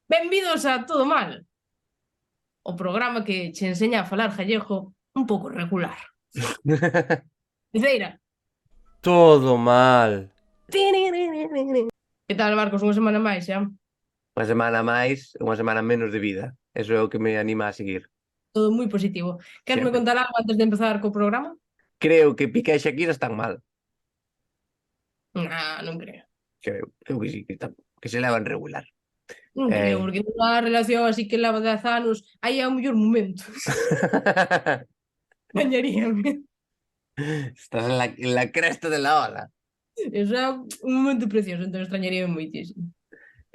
Benvidos a Todo Mal, o programa que che enseña a falar gallego un pouco regular. Diceira. Todo mal. Que tal, Marcos, unha semana máis, xa? Unha semana máis, unha semana menos de vida. Eso é o que me anima a seguir. Todo moi positivo. Queresme Sempre. contar algo antes de empezar co programa? Creo que Piqué e Shakira están mal. Non creo. Creo que sí, que se levan regular. Non creo, Eh... porque unha relación así que leva 10 anos, aí é o mellor momento. Gañaríame. Estás en la cresta de la ola. Eso é un momento precioso, entón extrañaríame moitísimo.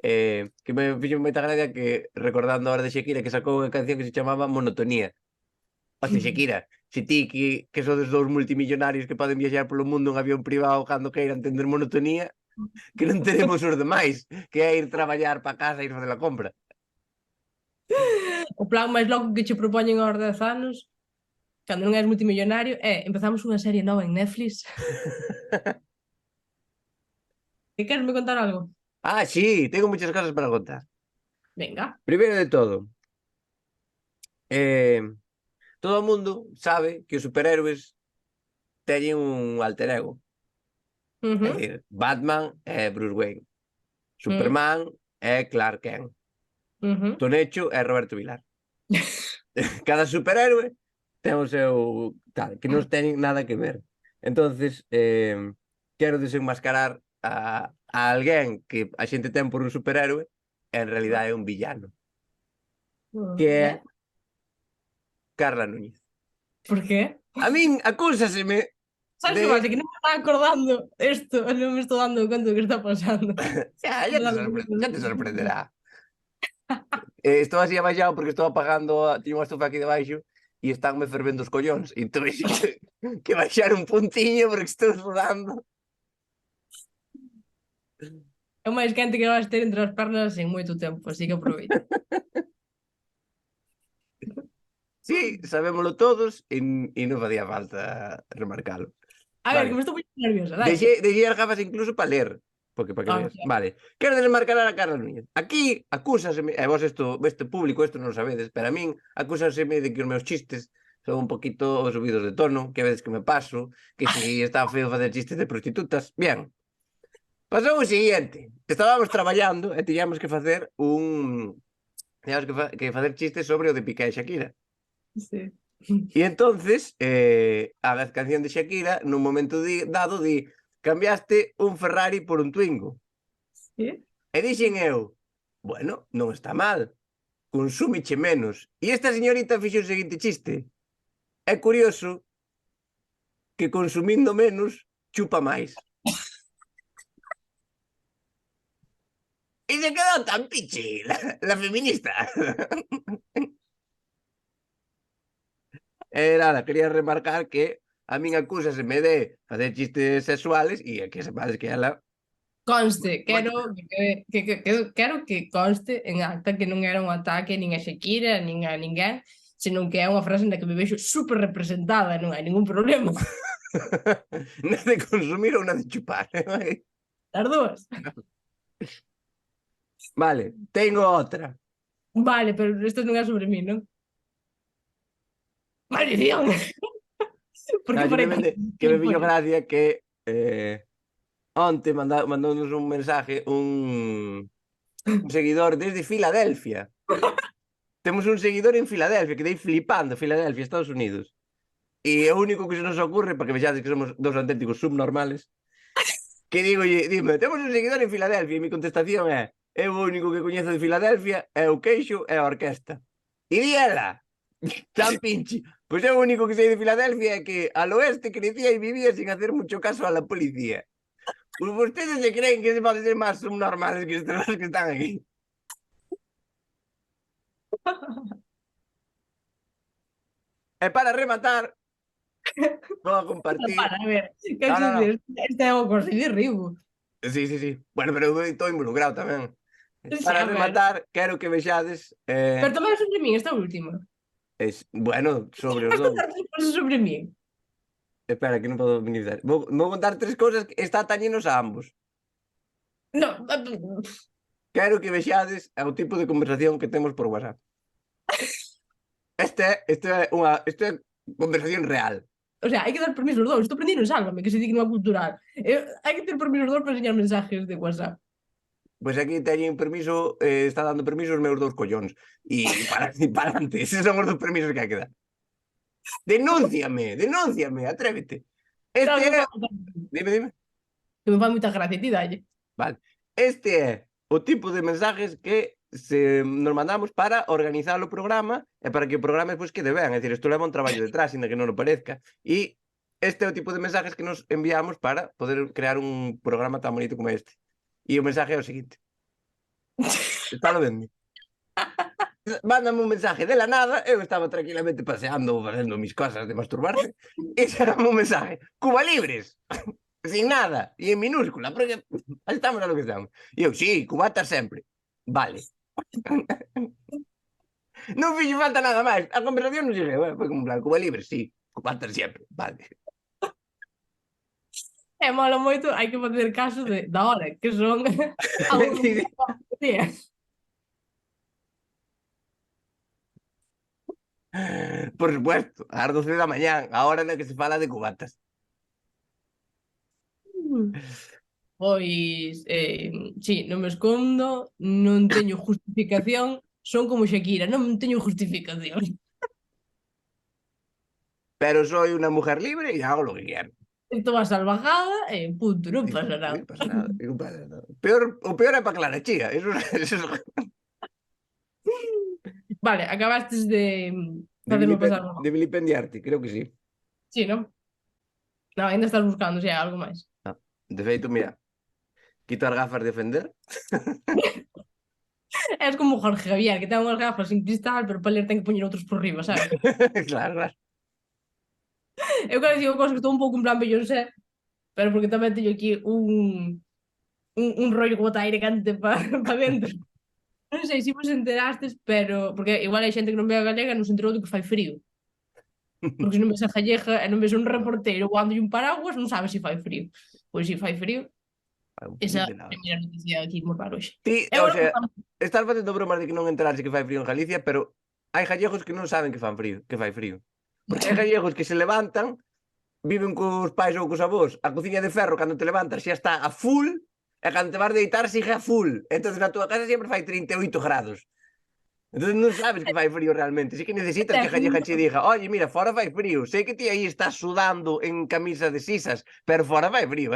Que me fixo moita gracia que, recordando a hora de Shakira, que sacou unha canción que se chamaba Monotonía. Hostia, Shakira, se ti que sodes dous multimillonarios que poden viaxar polo mundo en avión privado cando queiran tender monotonía, que non teremos os demais, que é ir traballar para casa e ir facer a compra. O plan máis loco que che propoñen aos 10 anos, cando non és multimillonario, é empezamos unha serie nova en Netflix. Que queresme contar algo? Ah, sí, tengo muchas cosas para contar. Venga. Primero de todo, eh, todo o mundo sabe que os superhéroes teñen un alter ego. É Ujú. dicir, Batman é Bruce Wayne, Mm, Superman é Clark Kent, ujú. Tonecho é Roberto Vilar. Cada superhéroe ten o seu tal, que non teñen nada que ver. Entonces, quero desenmascarar a alguén que a xente ten por un superhéroe e en realidad é un villano, que é ¿Eh? Carla Núñez. ¿Por qué? A min acúsaseme ¿Sabes de... qué pasa? Que no me estaba acordando esto, no me estoy dando cuenta de qué está pasando. Ya te sorprenderá. Estou así abaixado porque estou apagando, tiño unha estufa aquí debaixo e estánme fervendo os collóns. E entón que baixar un puntiño porque estou sudando. É o máis quente que vais ter entre as pernas en moito tempo, así que aproveita. Sí, sabémolo todos e non facía falta remarcalo. A ver, Vale. que me estou moi nerviosa, dai. Deixei as gafas incluso para ler. Porque para que veas. Hostia. Vale. Quero desmarcar a Carla Núñez. Aquí acúsaseme, e vos este público isto non sabedes, pero a min acúsaseme de que os meus chistes son un poquito subidos de tono, que a veces que me paso, que si está feo facer chistes de prostitutas. Bien. Pasou o seguinte. Estábamos traballando e tiñamos que facer que facer chistes sobre o de Piqué e Shakira. Sí. E entonces, a canción de Shakira, nun momento dado, di cambiaste un Ferrari por un Twingo. Sí. E dixen eu, bueno, non está mal, consúmiche menos. E esta señorita fixo o seguinte chiste. É curioso que consumindo menos, chupa máis. E se quedou tan pichi, la feminista. E nada, quería remarcar que a min acúsaseme de facer chistes sexuales e que sepades que ela... Conste, Moito... quero que conste en acta que non era un ataque nin a Shakira, nin a ninguén, senón que é unha frase na que me vexo super representada, non hai ningún problema. Na de consumir ou na de chupar. As dúas. Vale, tengo outra. Vale, pero isto non é sobre mí, non? Maldición! Por No, que farei tan que me fixo gilipollas? gracia que onte mandounos un mensaje un seguidor desde Filadelfia. Temos un seguidor en Filadelfia, que dei flipando, Filadelfia, Estados Unidos. E o único que se nos ocurre, para que vexades que somos dos auténticos subnormales, que dime, temos un seguidor en Filadelfia, e mi contestación é, eu o único que coñezo de Filadelfia é o queixo e a orquesta. E di ela, tan pinche, pois é o único que sei de Filadelfia é que al oeste crecía e vivía sin hacer mucho caso a la policía. Pues vostedes se creen que se pode ser máis subnormales que estes que están aquí. E para rematar, vou a compartir... Para, a ver, No, quero no, no. dizer, este é o Consello de Ribo. Sí, sí, sí. Bueno, pero eu estou involucrado tamén. Para Xa, pero... rematar, quero que vexades... Pero tamén sobre min, esta última. Bueno, sobre os Vas dous. contar tres cosas sobre min. Espera, que non podo minimizar. Vou contar tres cousas que está tañenos a ambos. No, quero que vexades o tipo de conversación que temos por WhatsApp. Isto é conversación real. O sea, hai que dar permiso aos dous. Estou aprendindo en Sálvame, que se di que non é cultural. Hai que ter permiso aos dous para enseñar mensajes de WhatsApp. Pois aquí teñen permiso, está dando permiso os meus dous collóns. E para adelante, eses son os dos permisos que hai que dar. Denúnciame, atrévete. Este é... Dime. Que me fai moita gracia, ti dalle. Vale. Este é o tipo de mensajes que nos mandamos para organizar o programa e para que o programa despois quede ben. É dicir, isto leva un traballo detrás, ainda que non o parezca. E este é o tipo de mensajes que nos enviamos para poder crear un programa tan bonito como este. E o mensaje é o seguinte. Está lo vendo? Mándame un mensaje de la nada, eu estaba tranquilamente paseando ou facendo mis cosas de masturbarse, e chegame un mensaje, Cuba Libres, sin nada, e en minúscula, porque estamos a lo que estamos. E eu, sí, cubatas sempre. Vale. Non fixo falta nada máis, a conversación non segueu, foi como en plan, Cuba Libres, sí, cubatas sempre, vale. Mola moito, hai que facer caso da hora, que son Sí, sí. Por supuesto, ás 12 da mañán, a hora na que se fala de cubatas. Pois, sí, non me escondo, non teño justificación, son como Shakira, non teño justificación. Pero soy una mujer libre y hago lo que quiero. Esto va salvajada e punto, non pasa nada. Non pasa nada, non pasa nada. O peor é para Clara Chía, eso Vale, acabastes de facerme pasar mal. de vilipendiarte, creo que sí. Sí, non? Non, ainda estás buscando, se hai algo máis. Ah, de feito, mira, quito as gafas de ofender. És como Jorge Javier, que ten unhas gafas sin cristal, pero para ler ten que poñer outros por riba, sabes? Claro. Eu claro digo cosas que estou un pouco en plan Beyoncé, pero porque tamén teño aquí un rollo como botar aire cante para dentro. Non sei se vos enterastes, pero... Porque igual hai xente que non ve a galega e non se enterou do que fai frío. Porque se non ves a gallega e non ves un reportero voando un paraguas, non sabes se fai frío. Pois se fai frío, esa é a primeira noticia aquí moi raro hoxe. Ti, o sea, estás facendo bromas de que non enterarse que fai frío en Galicia, pero hai gallegos que non saben que fai frío. Porque hai gallegos que se levantan, viven cos pais ou cos avós, a cociña de ferro, cando te levantas xa está a full, e cando te vas deitar sigue a full. Entón, na túa casa sempre fai 38 grados. Entón, non sabes que fai frío realmente. Si que necesitas que a gallega che diga, oye, mira, fora fai frío. Sei que ti aí estás sudando en camisa de sisas, pero fora fai frío,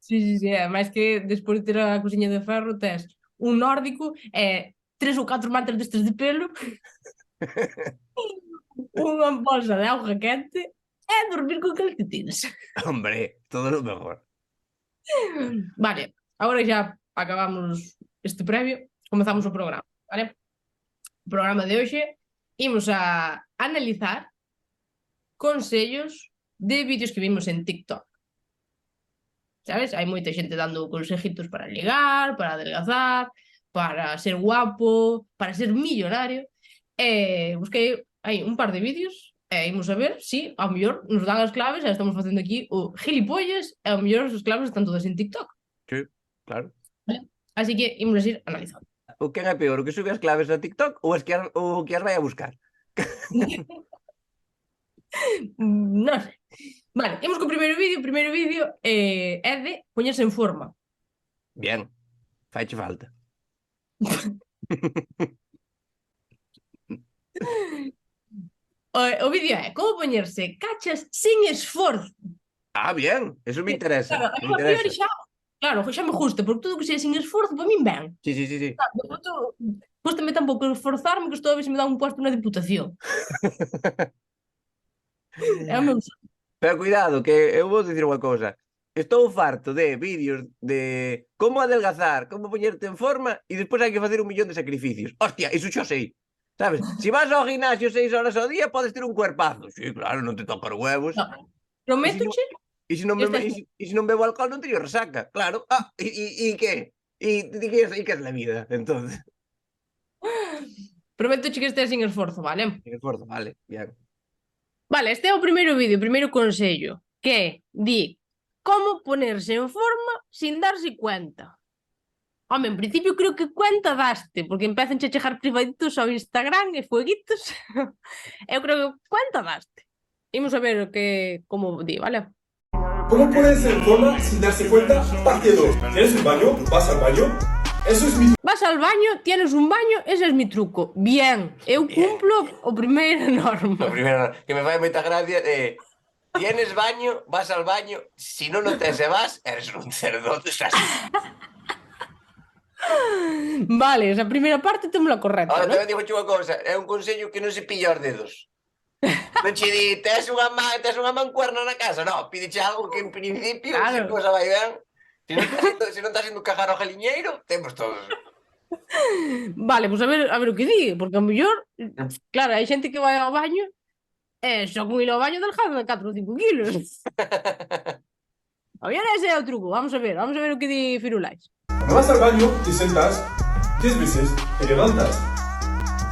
Sí, máis que despois de ter a cociña de ferro tes un nórdico e 3 ou 4 mantas destes de pelo, unha bolsa de auga quente e dormir con calcetines. Hombre, todo lo mejor. Vale, agora xa acabamos este previo, comezamos o programa, vale? O programa de hoxe imos a analizar consellos de vídeos que vimos en TikTok. Sabes? Hai moita xente dando consejitos para ligar, para adelgazar, para ser guapo, para ser millonario. Busquei aí un par de vídeos e imos a ver si ao mellor nos dan as claves e estamos facendo aquí o gilipollas e ao mellor as claves están todas en TikTok. Sí, claro. Vale? Así que imos a ir analizando. O que é peor, o que sube as claves a TikTok ou o que as vai a buscar? Non sei. Vale, imos co primeiro vídeo. O primeiro vídeo é de poñerse en forma. Bien, faiche falta. O vídeo é como poñerse cachas sin esforzo. Ah, bien, eso me interesa. Claro, Me interesa. Claro, xa me gusta, porque todo que sea sin esforzo, para min ben. Sí. Gústame tampouco esforzarme, que estou a ver se me dá un puesto na Diputación. É o meu sonho. Pero cuidado, que eu vou dicir unha cousa. Estou farto de vídeos de como adelgazar, como poñerte en forma e despois hai que facer 1 millón de sacrificios. Hostia, iso xa sei. Sabes? Se vas ao gimnasio 6 horas ao día, podes ter un cuerpazo. Sí, claro, non te toca os huevos. No, prométoche. E se non bebo alcohol non teño resaca, claro. E que? E que es la vida, entonces? Prométoche que estés sin esforzo, vale? Sin esforzo, vale, bien. Vale, este é o primeiro vídeo, o primeiro consello, que di como ponerse en forma sin darse cuenta. Home, en principio creo que cuenta daste, porque empezan a chegar privaditos ao Instagram e fueguitos. Eu creo que cuenta daste. Imos a ver como di, vale? ¿Cómo puedes ser en forma sin darse cuenta? Parte 2. ¿Tienes un baño? ¿Vas al baño? Eso es mi... Vas al baño, tienes un baño, ese es mi truco. Bien, eu cumplo o primeira norma. O primeiro que me fai moita gracia tienes baño, vas al baño, si non o tes e vas, eres un cerdote, estás... Vale, esa primeira parte temos a correcta, Ahora, non? tamén digo unha cousa, é un consello que non se pilla os dedos. Non che di, tes unha mancuerna na casa? No, pídeche algo que en principio, Claro. se cosa vai ben, se non estás indo cagar ao galiñeiro, temos todos. Vale, pois a ver o que di, porque a mellor, claro, hai xente que vai ao baño e só con ir ao baño delgado de 4 ou 5 kilos. A mellor ese é o truco, vamos a ver o que di Firulais. Cuando vas al baño, te sentas 10 veces, te levantas.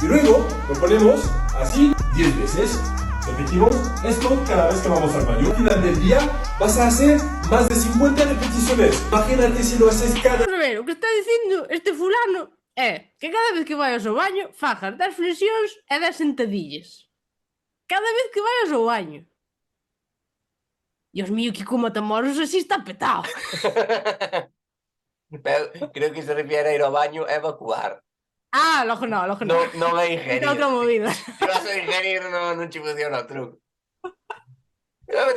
Y luego lo ponemos así 10 veces. Repetimos esto cada vez que vamos al baño. Al final del día vas a hacer más de 50 repeticiones. Imagínate si lo haces cada... Vamos a ver, o que está dicindo este fulano é que cada vez que vayas ao baño fajas 10 flexións e 10 sentadillas. Cada vez que vayas ao baño. Dios mío, Kiko Matamoros así está petado. Pero creo que se refiere a ir ao baño e evacuar. Ah, logo non. Non é ingerir. É outra movida. Se vas a ingerir non che funciona o truco. Cada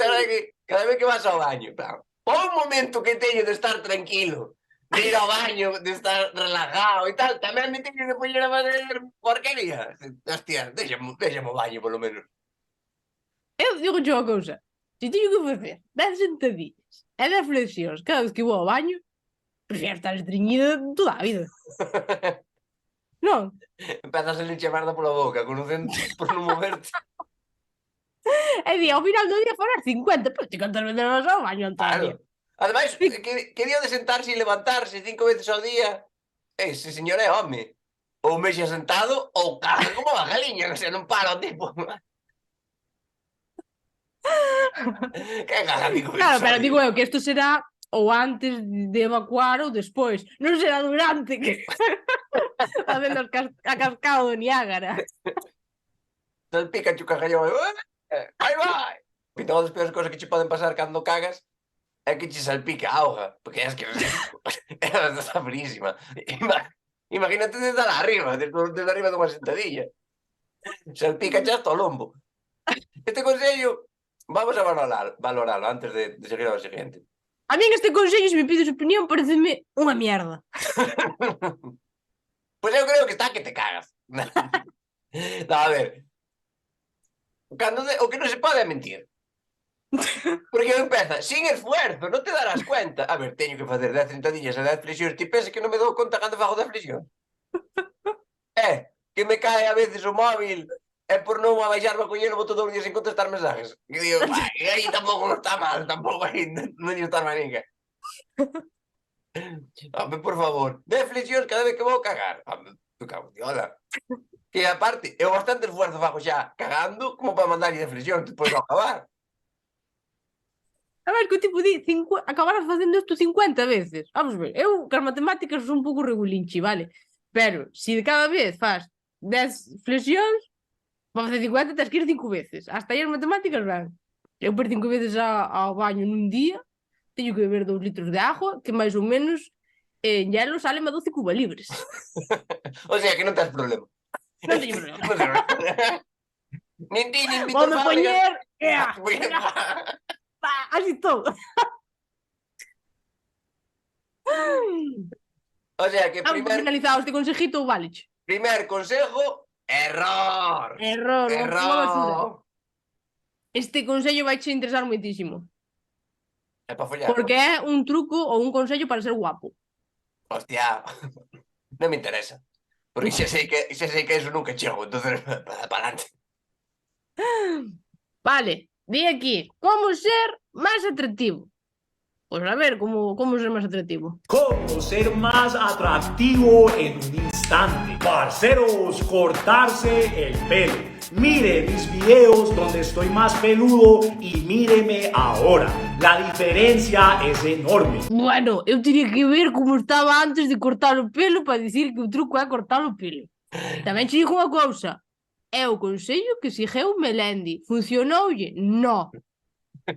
vez que vas ao baño, claro, pon un momento que teño de estar tranquilo, de ir ao baño, de estar relajado e tal, tamén me teño que poñer a fazer porquería. Hostia, déxame o baño, polo menos. Eu digo unha cousa. Se teño que facer 10 sentadillas e 10 flexións cada vez que vou ao baño, prefiero estar estreñida toda a vida. Non? Empezas a leche merda pola boca, conocendo por non moverte. E di, ao final do día farás 50, pero ti cantas veces vas ao baño, Antonio. Claro. Ademais, que día de sentarse e levantarse 5 veces ao día, ese señor é home. Ou mexa sentado, ou caga como a galiña, que se non para o tipo. Que caga, digo. Claro, pero digo eu que isto será ou antes de evacuar ou despois. Non será durante que facendo a cascada do Niágara. Entonces pica o cagallón aí vai. E todas as peores cousas que che poden pasar cando cagas é que che salpica a auga, porque é que ela está frísima. Imagínate desde arriba, desde arriba dunha sentadilla. Salpica hasta o lombo. Este consello vamos a valoralo antes de seguir ao seguinte. A min este consello, se me pides opinión, pareceme unha mierda. Pois eu creo que está que te cagas. No, a ver. O que non se pode é mentir. Porque empeza, sin esfuerzo, non te darás cuenta. A ver, teño que facer 10 sentadillas e 10 flexións. Ti pensa que non me dou conta cando fago 10 flexións? Que me cae a veces o móvil e por non abaixarme a coller o boto 2 días sin contestar mensajes. E digo, e aí tampouco non está mal, tampouco aí non lle está mal ninguén. Home, por favor, 10 flexións cada vez que vou cagar. Home, tu cago, hola. Que aparte, eu bastante esfuerzo fago xa cagando como para mandar 10 flexións depois de acabar. A ver, que o tipo di, acabarás facendo isto 50 veces. Vamos ver, eu que as matemáticas son un pouco regulinchi, vale? Pero, se de cada vez faz 10 flexións, para facer 50 tens que ir 5 veces. Hasta aí as matemáticas van. Eu per 5 veces ao baño nun día, teño que beber 2 litros de agua, que máis ou menos en hielo salen a 12 cubalibres. O sea, que non tens problema. Non teño problema. Nin ti, nin Víctor Vamos a Fábregas. poñer... Así todo. O sea, que Vamos a finalizar este consejito, vale. primer consejo, error. Error. Error. Este consello vai che interesar moitísimo. É para follar. Porque é un truco ou un consello para ser guapo. Hostia, non me interesa. Porque xa sei que eso nunca chego, entonces para adelante. Vale, di aquí, como ser máis atractivo. Pois a ver, como ser máis atractivo. ¿Cómo ser más atractivo en un instante? Parceros, cortarse el pelo. Mire mis videos donde estoy más peludo y míreme ahora. La diferencia es enorme. Bueno, eu teria que ver como estaba antes de cortar o pelo para dicir que o truco é cortar o pelo. Tamén te digo unha cousa. É o consello que sigueu Melendi. Funcionoulle? No.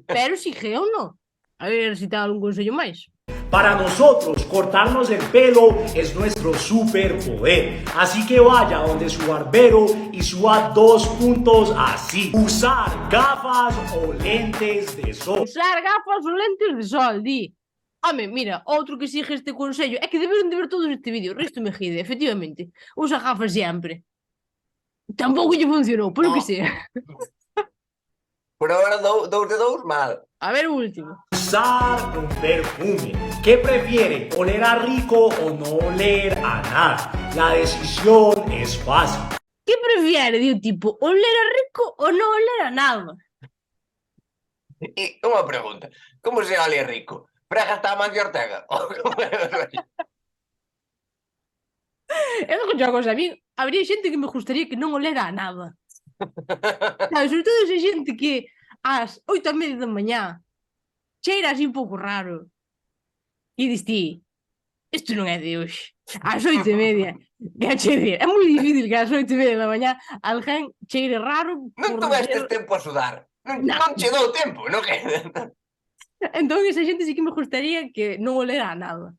Pero sigueu no. A ver se ten algún consello máis. Para nosotros, cortarnos el pelo es nuestro superpoder. Así que vaya donde su barbero y suba 2 puntos así. Usar gafas o lentes de sol. Usar gafas ou lentes de sol, di. Home, mira, outro que sigue este consello é que deberon de ver todos este vídeo. Risto Mejide, efectivamente. Usa gafas sempre. Tampouco lle funcionou, polo que sea. Por ahora dous de dous mal. A ver o último. Usar un perfume. ¿Qué prefiere? ¿Oler a rico o no oler a nada? La decisión es fácil. Que prefiere, di o tipo, oler a rico ou non oler a nada? E unha pregunta. Como se ole rico? Prega hasta a Mancio Ortega? Eu non concho a cosa, a mí habría xente que me gustaría que non olera a nada. Sabes, sobre todo esa xente que ás 8:30 da mañá cheira así un pouco raro. E dis ti, isto non é de hoxe. Ás 8:30. Que che dir, é moi difícil que ás 8:30 da mañá alguén cheire raro. Non por tivestes ser- tempo a sudar. No. Non che dou tempo, non que... Entón esa xente sí que me gustaría que non olera a nada.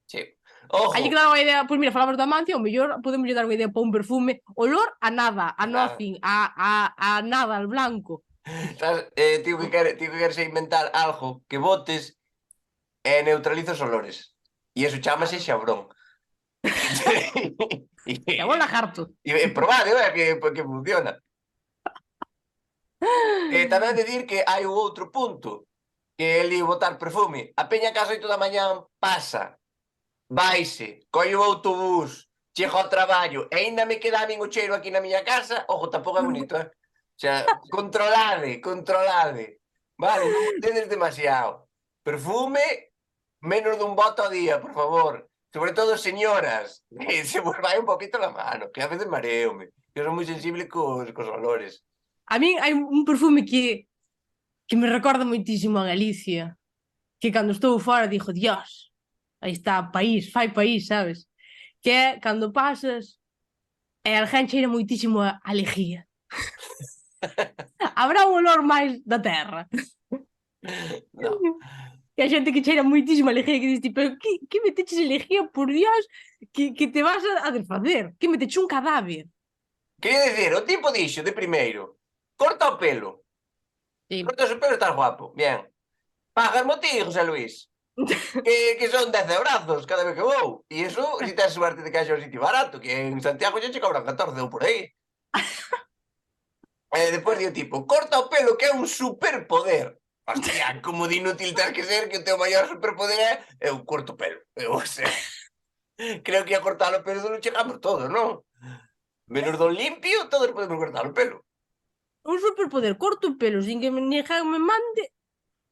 Sí. Ojo. Hai que dar unha idea, pois mira, falamos do Amancio, ao mellor podemos dar unha idea para un perfume. Olor a nada, a nothing, a nada, al blanco. Sabes, tío que queres inventar algo que botes e neutraliza os olores. E iso chamase xabrón. Que bom lagarto. E probade, que funciona. Tamén decir que hai un outro punto, que é ali botar perfume. A peña que ás 8 da mañá pasa, vaise, colle o autobús, chega ao traballo, e aínda me queda a min o cheiro aquí na miña casa. Ojo, tampouco é bonito, O sea, controlade. Vale, non tedes demasiado. Perfume, menos dun bote ao día, por favor. Sobre todo, señoras, se vos vai un poquito la mano, que a veces mareome. Eu son moi sensible cos olores. A min hai un perfume que me recorda moitísimo a Galicia. Que cando estou fora digo, Dios, aí está, país, fai país, sabes? Que é cando pasas e alguén cheira moitísimo a lejía. Habrá un olor máis da terra. No. Que a xente que cheira moitísimo a lejía que diz, pero que meteches a lejía, por Dios, que te vas a desfacer? Que meteches un cadáver? Quería dicir, o tipo dixo de primeiro, corta o pelo. Sí. Corta o pelo e estás guapo. Bien. Págasmo ti, José Luis. que son 10 eurazos cada vez que vou. E iso, se tes suerte de que haxa un sitio barato, que en Santiago xa che cobran 14 ou por aí. Depois di o tipo, corta o pelo, que é un superpoder. Hostia, como de inútil ter que ser que o teu maior superpoder é eu corto o pelo. O sea, creo que a cortar o pelo non chegamos todos, non? Menos do limpio, todos podemos cortar o pelo. Un superpoder, corto o pelo sin que ninguén me mande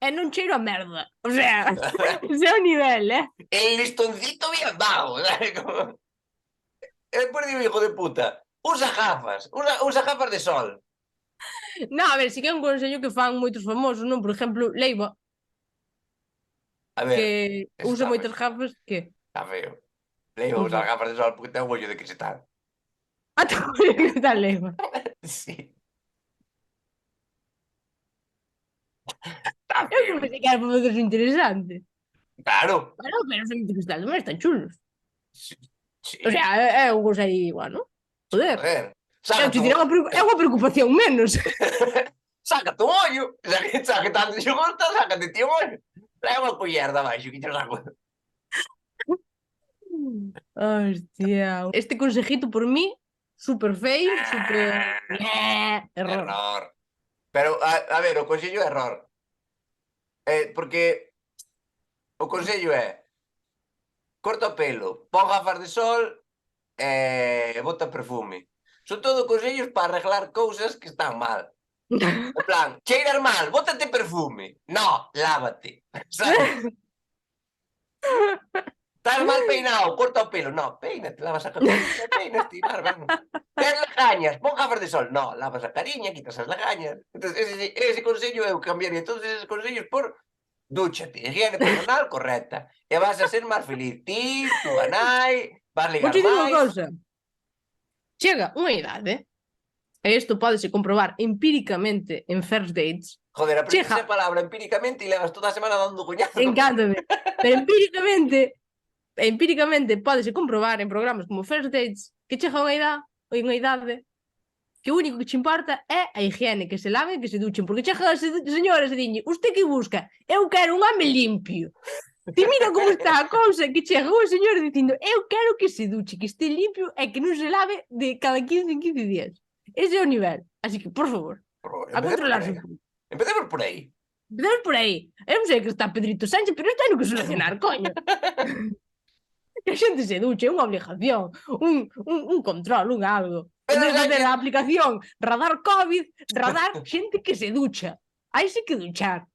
e non cheiro a merda. O sea, ese é o nivel, El listoncito bien bajo, ¿sabes? Como... Despois digo, hijo de puta, usa gafas de sol. No, a ver, si que é un consello que fan moitos famosos, non? Por exemplo, Leiva, A ver, que eso usa está moitas feo. gafas que... Está feo. Leiva usar gafas de sol porque ten un ollo de cristal. Ata que está Leiva. Sí. Está Eu feo. non sei que era para fazer interesante. Claro. Bueno, pero son de cristal, non están chulos. Sí. O sea, é un consello igual, non? Joder. Joder. Eu te diré é unha preocupación menos. Sácate un ollo. Xa que tanto xe gusta, sácate ti un ollo. Trae unha culler de abaixo que te saco. Hostia. Este consejito por mí, super fail, super... Error. Error. Pero, a ver, o consello é error. Porque o consello é corta o pelo, pon gafas de sol e bota perfume. Son todo consellos para arreglar cousas que están mal. En plan, cheiras mal, bótate perfume. No, lávate. ¿Sabes? Estás mal peinado, corta o pelo. No, peínate, lavas a cariña, peínate, bárbaro. Tens lagañas, pon gafas de sol. No, lavas a cariña, quitas as lagañas. Entonces, ese consello eu cambiaría todos esos consellos por dúchate, higiene personal correcta. E vas a ser máis feliz. Ti, tu nai, vas ligar Vou te dizer unha máis. cousa. Chega unha idade, e isto pódese comprobar empíricamente en first dates, Joder, aprendes Chega. esa palabra empíricamente e levas toda a semana dando coñazo. encántame, pero empíricamente pódese comprobar en programas como first dates que chega unha idade que o único que che importa é a higiene, que se laven e que se duchen, porque chega as señoras e diñe, usted que busca? Eu quero un home limpio. Ti mira como está a cousa, que chega unha señora dicindo, eu quero que se duche, que este limpio e que non se lave de cada 15 en 15 días. Ese é o nivel. Así que, por favor, a controlarse un pouco. Empecemos por aí. Empezamos por aí. Eu non sei que está Pedrito Sánchez, pero isto hai no que solucionar, coño. Que a xente se duche, é unha obligación, un control, un algo. En Pero vez de facer Sánchez- a aplicación radar COVID, radar xente que se ducha. Hai sí que duchar.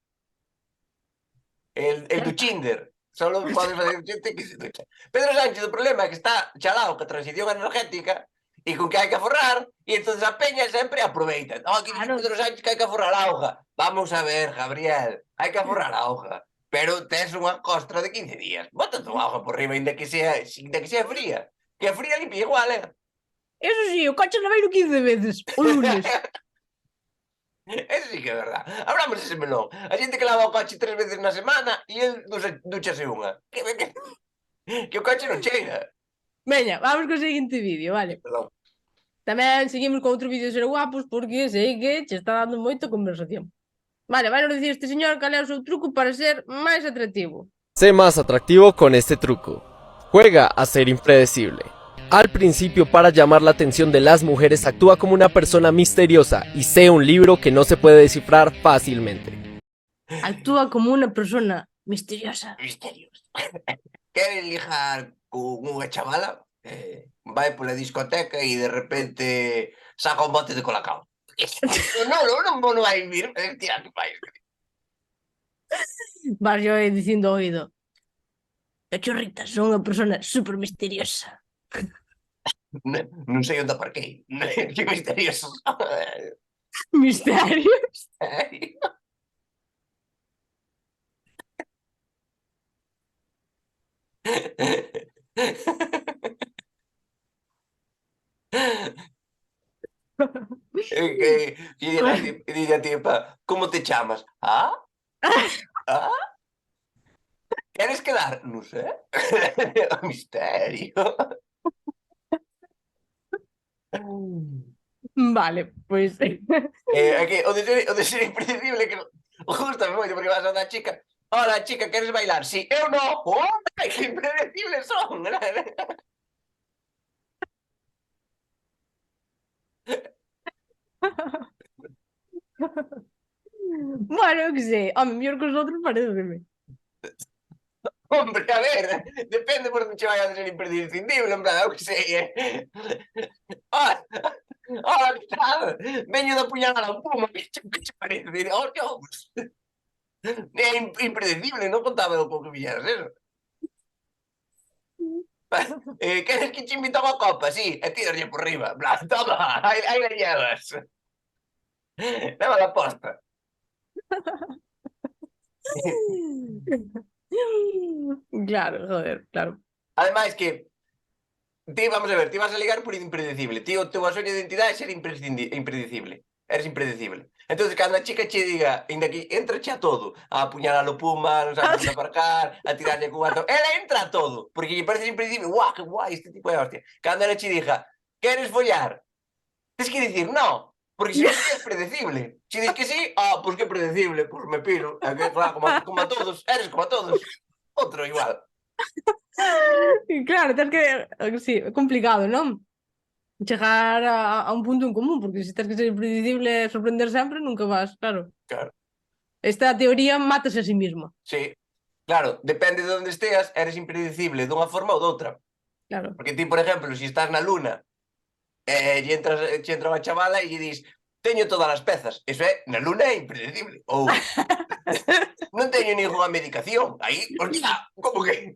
El Duchinder. Solo podes facer xente que se ducha. Pedro Sánchez, o problema é que está chalao ca transición energética e con que hai que aforrar, e entonces a peña sempre aproveita. Oh, que Claro. Pedro Sánchez que hai que aforrar a auga. Vamos a ver, Gabriel, hai que aforrar a auga. Pero tes unha costra de 15 días. Bota tu auga por riba, ainda que sea fría. Que a fría limpia igual, Eso sí, o coche laveiro 15 veces o lunes. Eso sí que é verdad. Abramos ese melón. A xente que lava o coche 3 veces na semana e el duchase unha. Que o coche non cheira. Veña, vamos co seguinte vídeo, vale. Perdón. Tamén seguimos con outro vídeo de ser guapos porque sei que che está dando moita conversación. Vale, vai nos dicir este señor cal é o seu truco para ser máis atractivo. Sé más atractivo con este truco. Juega a ser impredecible. Al principio, para llamar la atención de las mujeres, actúa como una persona misteriosa y sea un libro que no se puede descifrar fácilmente. Actúa como unha persona misteriosa. Misterios. Quere lijar con unha chavala, vai pola discoteca e de repente saca un bote de colacao. Non vai vir, tira que vai. Vas yo dicindo ao oído. Cachorrita, son unha persona super misteriosa. Non sei onde aparquei. Que misterioso. Misterios? E diga tipa, como te chamas? Ah? Ah? Queres quedar? Non sei. Misterio. Vale, pois... É que o de ser impredecible que gustame moito porque vas a unha chica. Hola, chica, queres bailar? Si, eu non. Oh, que impredecibles son. Bueno, eu que sei. Home, mellor que os outros pareceme. Hombre, a ver, depende por onde che vai a ser imprescindible, en plan, eu que sei, Hola, que tal? Veño de apuñalar a un puma, que che parece? Oh, Dios. É impredecible, non contaba con que viñeras eso. Queres que che invite a unha copa? Sí, e tíraslle por riba. Bla, toma, aí la llevas. Leva la posta. Claro, joder, claro. Ademais que vamos a ver, ti vas a ligar por impredecible. Ti o teu asoño de identidade é ser impredecible. Eres impredecible. Entonces, cando a chica che diga, ainda que entrache a todo, a apuñalar o puma, non sabes onde aparcar, a tirarlle con gato, ela entra a todo, porque lle parece impredecible. Guau, que guai, este tipo de hostia. Cando ela che diga, queres follar? Tens que dicir, no, porque se non é predecible. Se dis que sí, pois que predecible, pois me piro. Claro, como a todos, eres como a todos. Outro igual. Claro, tens que... Sí, é complicado, non? Chegar a un punto en común, porque se tens que ser impredecible e sorprender sempre, nunca vas, claro. Claro. Esta teoría mátase a sí misma. Sí. Claro, depende de onde esteas, eres impredecible dunha forma ou doutra. Claro. Porque ti, por exemplo, se estás na luna e entra unha chavala e lle dis teño todas as pezas, eso é, na luna é impredecible. Ou non teño ninguna medicación. Aí, hostia, como que?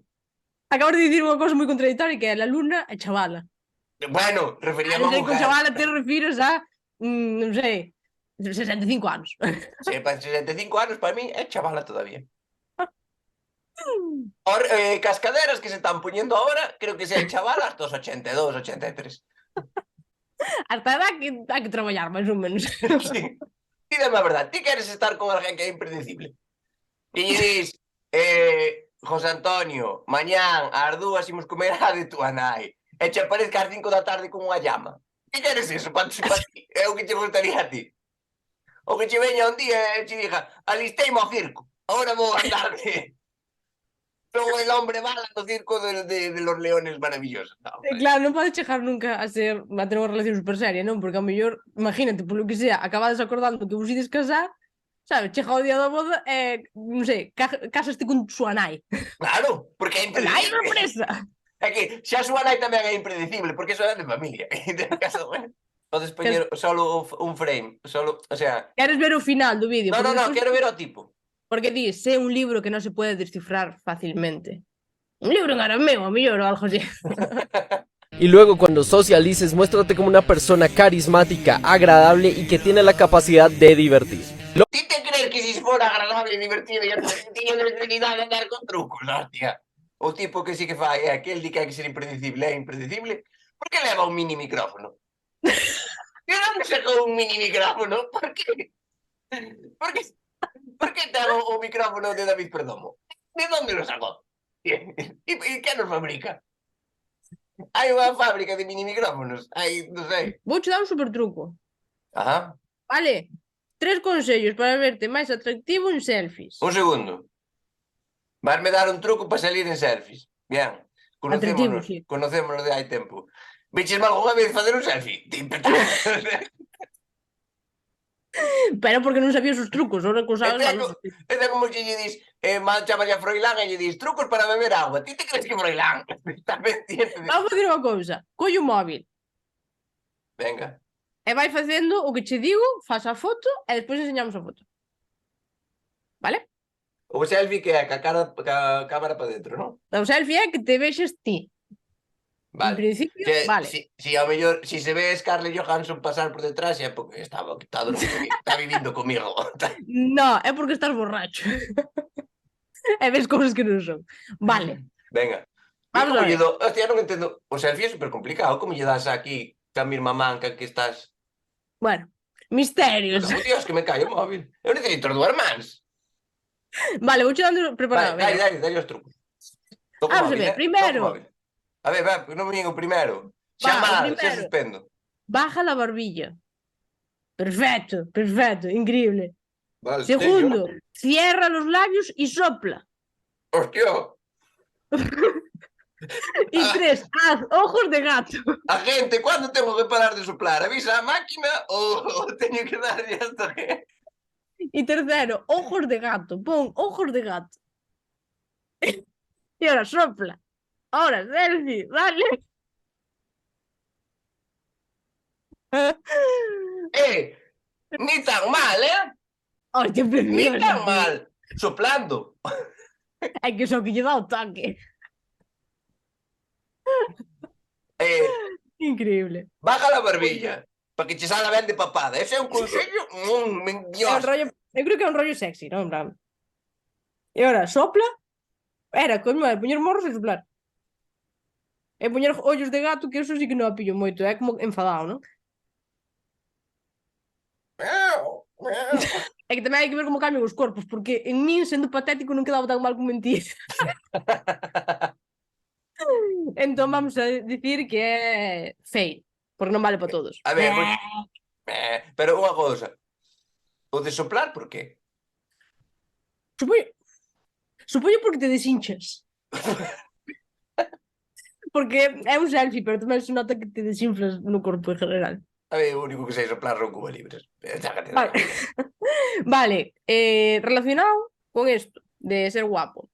Acabas de dicir unha cosa moi contradictoria que é la luna e chavala. Bueno, referíame a Non sei, con mujer. chavala te refires a, non sei, 65 anos. Se para 65 anos, para mí, é chavala todavía. Cascaderas que se están poñendo ahora, creo que sean chavalas dos 82, 83. Hasta edad que hai que traballar, máis ou menos. Sí. Dídeme a verdade, ti queres estar con alguén que é impredecible? E lle dis, José Antonio, mañán ás 2 imos comer a de túa nai. E che aparezca ás 5 da tarde con unha llama. Que queres iso para ti? É o que te gustaría a ti? O que che veña un día e che diga, alisteime ao circo, agora vou andar de... Son el hombre bala do circo de los leones maravillosos. No, Claro, non podes chegar nunca a ser a ter unha relación super seria, non? Porque a mellor, imagínate, polo que sea, acabades acordando que vos ides casar, sabes, chega o día da boda e, non sei, casaste con súa nai. Claro, porque é Ai, impredecible. sorpresa! É que xa a súa nai tamén é impredecible, porque eso é de familia. Podes poñer solo un frame, solo, o sea... Queres ver o final do vídeo? No, Porque despois- quero ver o tipo. Porque di, sé un libro que non se puede descifrar fácilmente. Un libro en arameo, a mellor, ou algo así. Y luego cuando socialices, muéstrate como una persona carismática, agradable y que tiene la capacidad de divertir. Ti te crees que si fora agradable e divertido e tiña necesidade de andar con trucos, hostia? O tipo que sí que fai é aquel di que hai que ser impredecible, é impredecible. Por que leva un mini micrófono? Que non sacou un mini micrófono? Por que? Por que ten o micrófono de David Perdomo? De onde lo sacou? E que nos fabrica? Hai unha fábrica de mini micrófonos. Hai, non sei. Vou che dar un super truco. Ajá. Vale? 3 consellos para verte máis atractivo en selfies. Un segundo. Vasme dar un truco para salir en selfies. Bien. Atractivo, sí. Conocémonos de hai tempo. Viches mal unha vez facer un selfie? Pero porque non sabías os trucos, ahora que os sabes, É como que lle dis, chamalle a Froilán e lle dis trucos para beber agua. Ti te crees que Froilán? Está mentindo. Vamos a facer unha cousa. Colle o móvil Venga. e vai facendo o que che digo, faz a foto e despois enseñamos a foto. Vale? O selfie que é ca cámara para dentro, non? O selfie é que te vexes ti. En principio, Que, vale. Si ao mellor, si se ve Scarlett Johansson pasar por detrás é porque está dormindo, está vivindo comigo. No, é porque estás borracho. E ves cousas que non son. Vale. Venga. Vamos a ver. Hostia, non entendo. O selfie é super complicado. Como lle das aquí ca mesma manca que estás... Bueno, misterios. Oh, Dios, que me cae o móvil. Eu necesito os duas mans. Vale, vou che dando preparado. Dale os trucos. Toco Vamos a móvil, ver, primeiro. Toco móvil. A ver, non me digo primero. Va, Chamada, o primero. xa suspendo. Baja la barbilla. Perfecto, perfecto, increíble. Vale, Segundo, cierra los labios y sopla. Hostia, Y 3, haz ojos de gato. agente, ¿cuándo tengo que parar de soplar? ¿Avisa a máquina o teño que darle hasta que...? Y tercero, ojos de gato. Pon ojos de gato. Y ahora sopla. Ahora, selfie, dale. Ni tan mal, ¿eh? Ay, qué Ni precioso. tan mal. Soplando. Ay, que eso que lle dá o toque. Increíble. Baja la barbilla para que che salga ben de papada. Ese é un consello... É un Dios. rollo, eu creo que é un rollo sexy, non? En plan. E ahora, sopla. Era, coño, é poñer morros e soplar. E poñer ollos de gato, que eso sí que non a pillo moito. É como enfadado, non? É que tamén hai que ver como cambian os corpos, porque en min, sendo patético, non quedaba tan mal como en ti. Entón vamos a dicir que é fail, porque non vale para todos. A ver, pero unha cousa. O de soplar, por qué? Supoño porque te deshinchas. Porque é un selfie, pero tamén se nota que te desinflas no corpo en general. A ver, o único que sei soplar son Cuba Libres. Vale, vale, relacionado con isto de ser guapo,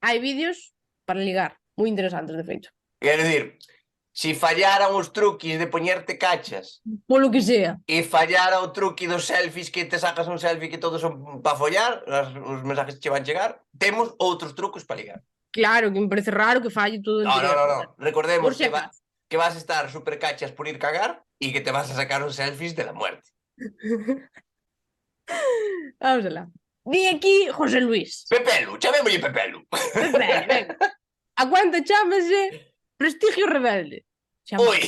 hai vídeos para ligar moi interesantes, de feito. Quero dicir, si fallaran os truquis de poñerte cachas Polo que sea. e fallara o truqui dos selfies que te sacas un selfie que todos son para follar, os mensajes che van chegar, temos outros trucos para ligar. Claro, que me parece raro que falle todo en No, no, directo. no, no. Recordemos Por si acaso. que vas a estar súper cachas por ir cagar y que te vas a sacar un selfies de la muerte. Vamos alá. Di aquí José Luis. Pepelu, chamémoslle Pepelu. Venga, venga. A cuenta chámase Prestigio Rebelde. Chama. Ui,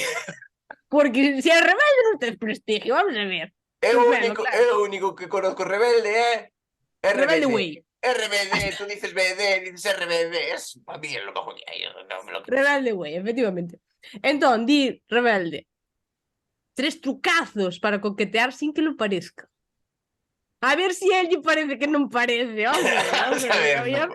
Porque se é rebelde non tes prestigio, vamos a ver. é Pepelu, claro. o único que conozco rebelde, Rebelde RBD. Way. RBD, tú dices BD, dices RBD, es para mí es lo mejor que hay. No me lo creo. Rebelde Way, efectivamente. Entón, di rebelde. 3 trucazos para coquetear sin que lo parezca. A ver si a él lle parece que non parece, hombre. Vamos a ver,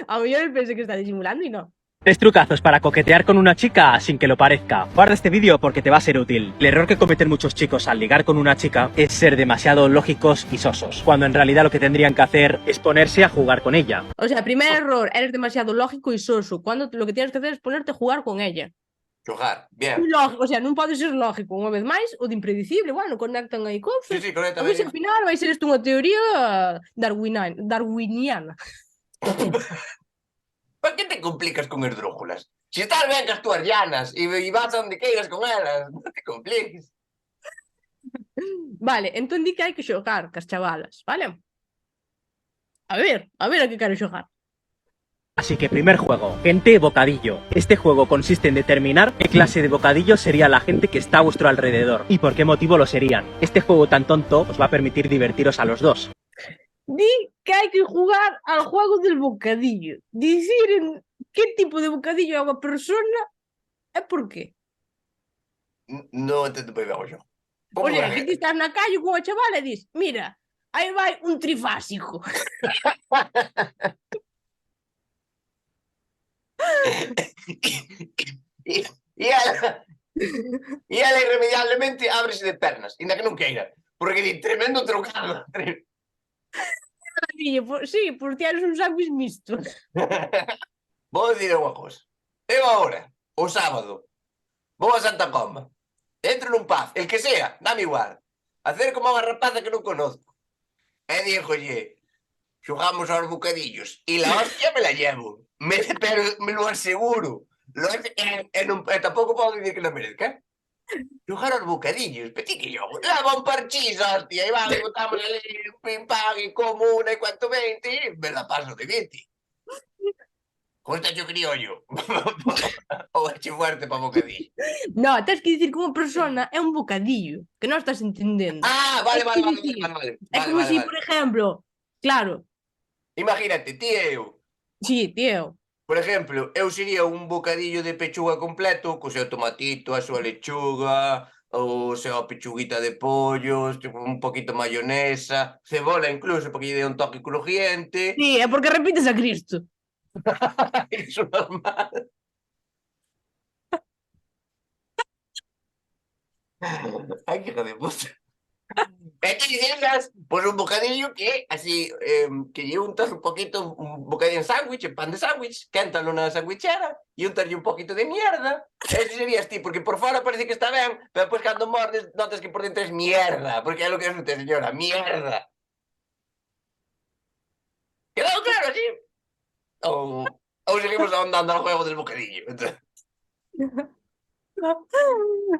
A mellor él pense que está disimulando y no. 3 trucazos para coquetear con una chica sin que lo parezca. Guarda este vídeo porque te va a ser útil. El error que cometen muchos chicos al ligar con una chica es ser demasiado lógicos y sosos, cuando en realidad lo que tendrían que hacer es ponerse a jugar con ella. O sea, primer error, eres demasiado lógico y soso. Cuando lo que tienes que hacer es ponerte a jugar con ella. Xogar, bien. Lógico, o sea, non pode ser lógico unha vez máis, o de impredecible, bueno, conectan aí cousas. Sí, correcto. A ver se ao final vai ser isto unha teoría darwiniana. ¿Para qué te complicas con esdrújulas? Si estás ben cas túas llanas e vas a onde queiras con elas, non te compliques. Vale, entón di que hai que xogar cas chavalas, vale? A ver a que quero xogar. Así que primer juego, gente bocadillo. Este juego consiste en determinar qué clase de bocadillo sería la gente que está a vuestro alrededor y por qué motivo lo serían. Este juego tan tonto os va a permitir divertiros a los dos. Di que hai que jugar al juego del bocadillo. Dicir en que tipo de bocadillo é unha persona e por qué. Non entendo moi ben o xogo. O sea, que ti estás na calle con a chavala e dis, mira, aí vai un trifásico. E ela irremediablemente ábrese de pernas, ainda que non queira, porque di tremendo trucado. Sí, por ti eres un sándwich mixto. Vou dicir unha cosa. Eu agora, o sábado, vou a Santa Comba, entro nun pub, el que sea, dame igual, acerco a unha rapaza que non conozco, e dígolle, xogamos aos bocadillos, e la hostia me la llevo, pero me lo aseguro. E tampouco podo dicir que non merezca, xogar aos bocadillos, pero ti que xogo, leva un parchís, hostia, e vale, botamos ali, pim pam, e como una, e cuanto 20, e me la paso de 20. Cuesta yo criollo. Ou eche fuerte pa bocadillo. No, tens que dicir que unha persona é un bocadillo, que non estás entendendo. Ah, vale. É como si, por exemplo, claro, Imagínate, ti e eu. sí, tío, Por exemplo, eu sería un bocadillo de pechuga completo, co seu tomatito, a súa lechuga, o seu pechuguita de pollo, un poquito mayonesa, cebola incluso, porque lle dé un toque crujiente. sí, é porque repites a Cristo. Iso normal. Ai, que hijo de puta. E ti dixeras, pois un bocadillo que, así, que lle untas un poquito, un bocadillo en sándwich, en pan de sándwich, quéntalo na sandwichera, e untaslle un poquito de mierda. Ese serías ti, porque por fora parece que está ben, pero depois cando mordes notas que por dentro es mierda, porque é lo que es usted, señora, mierda. Quedado claro, así? Ou seguimos ahondando al juego del bocadillo.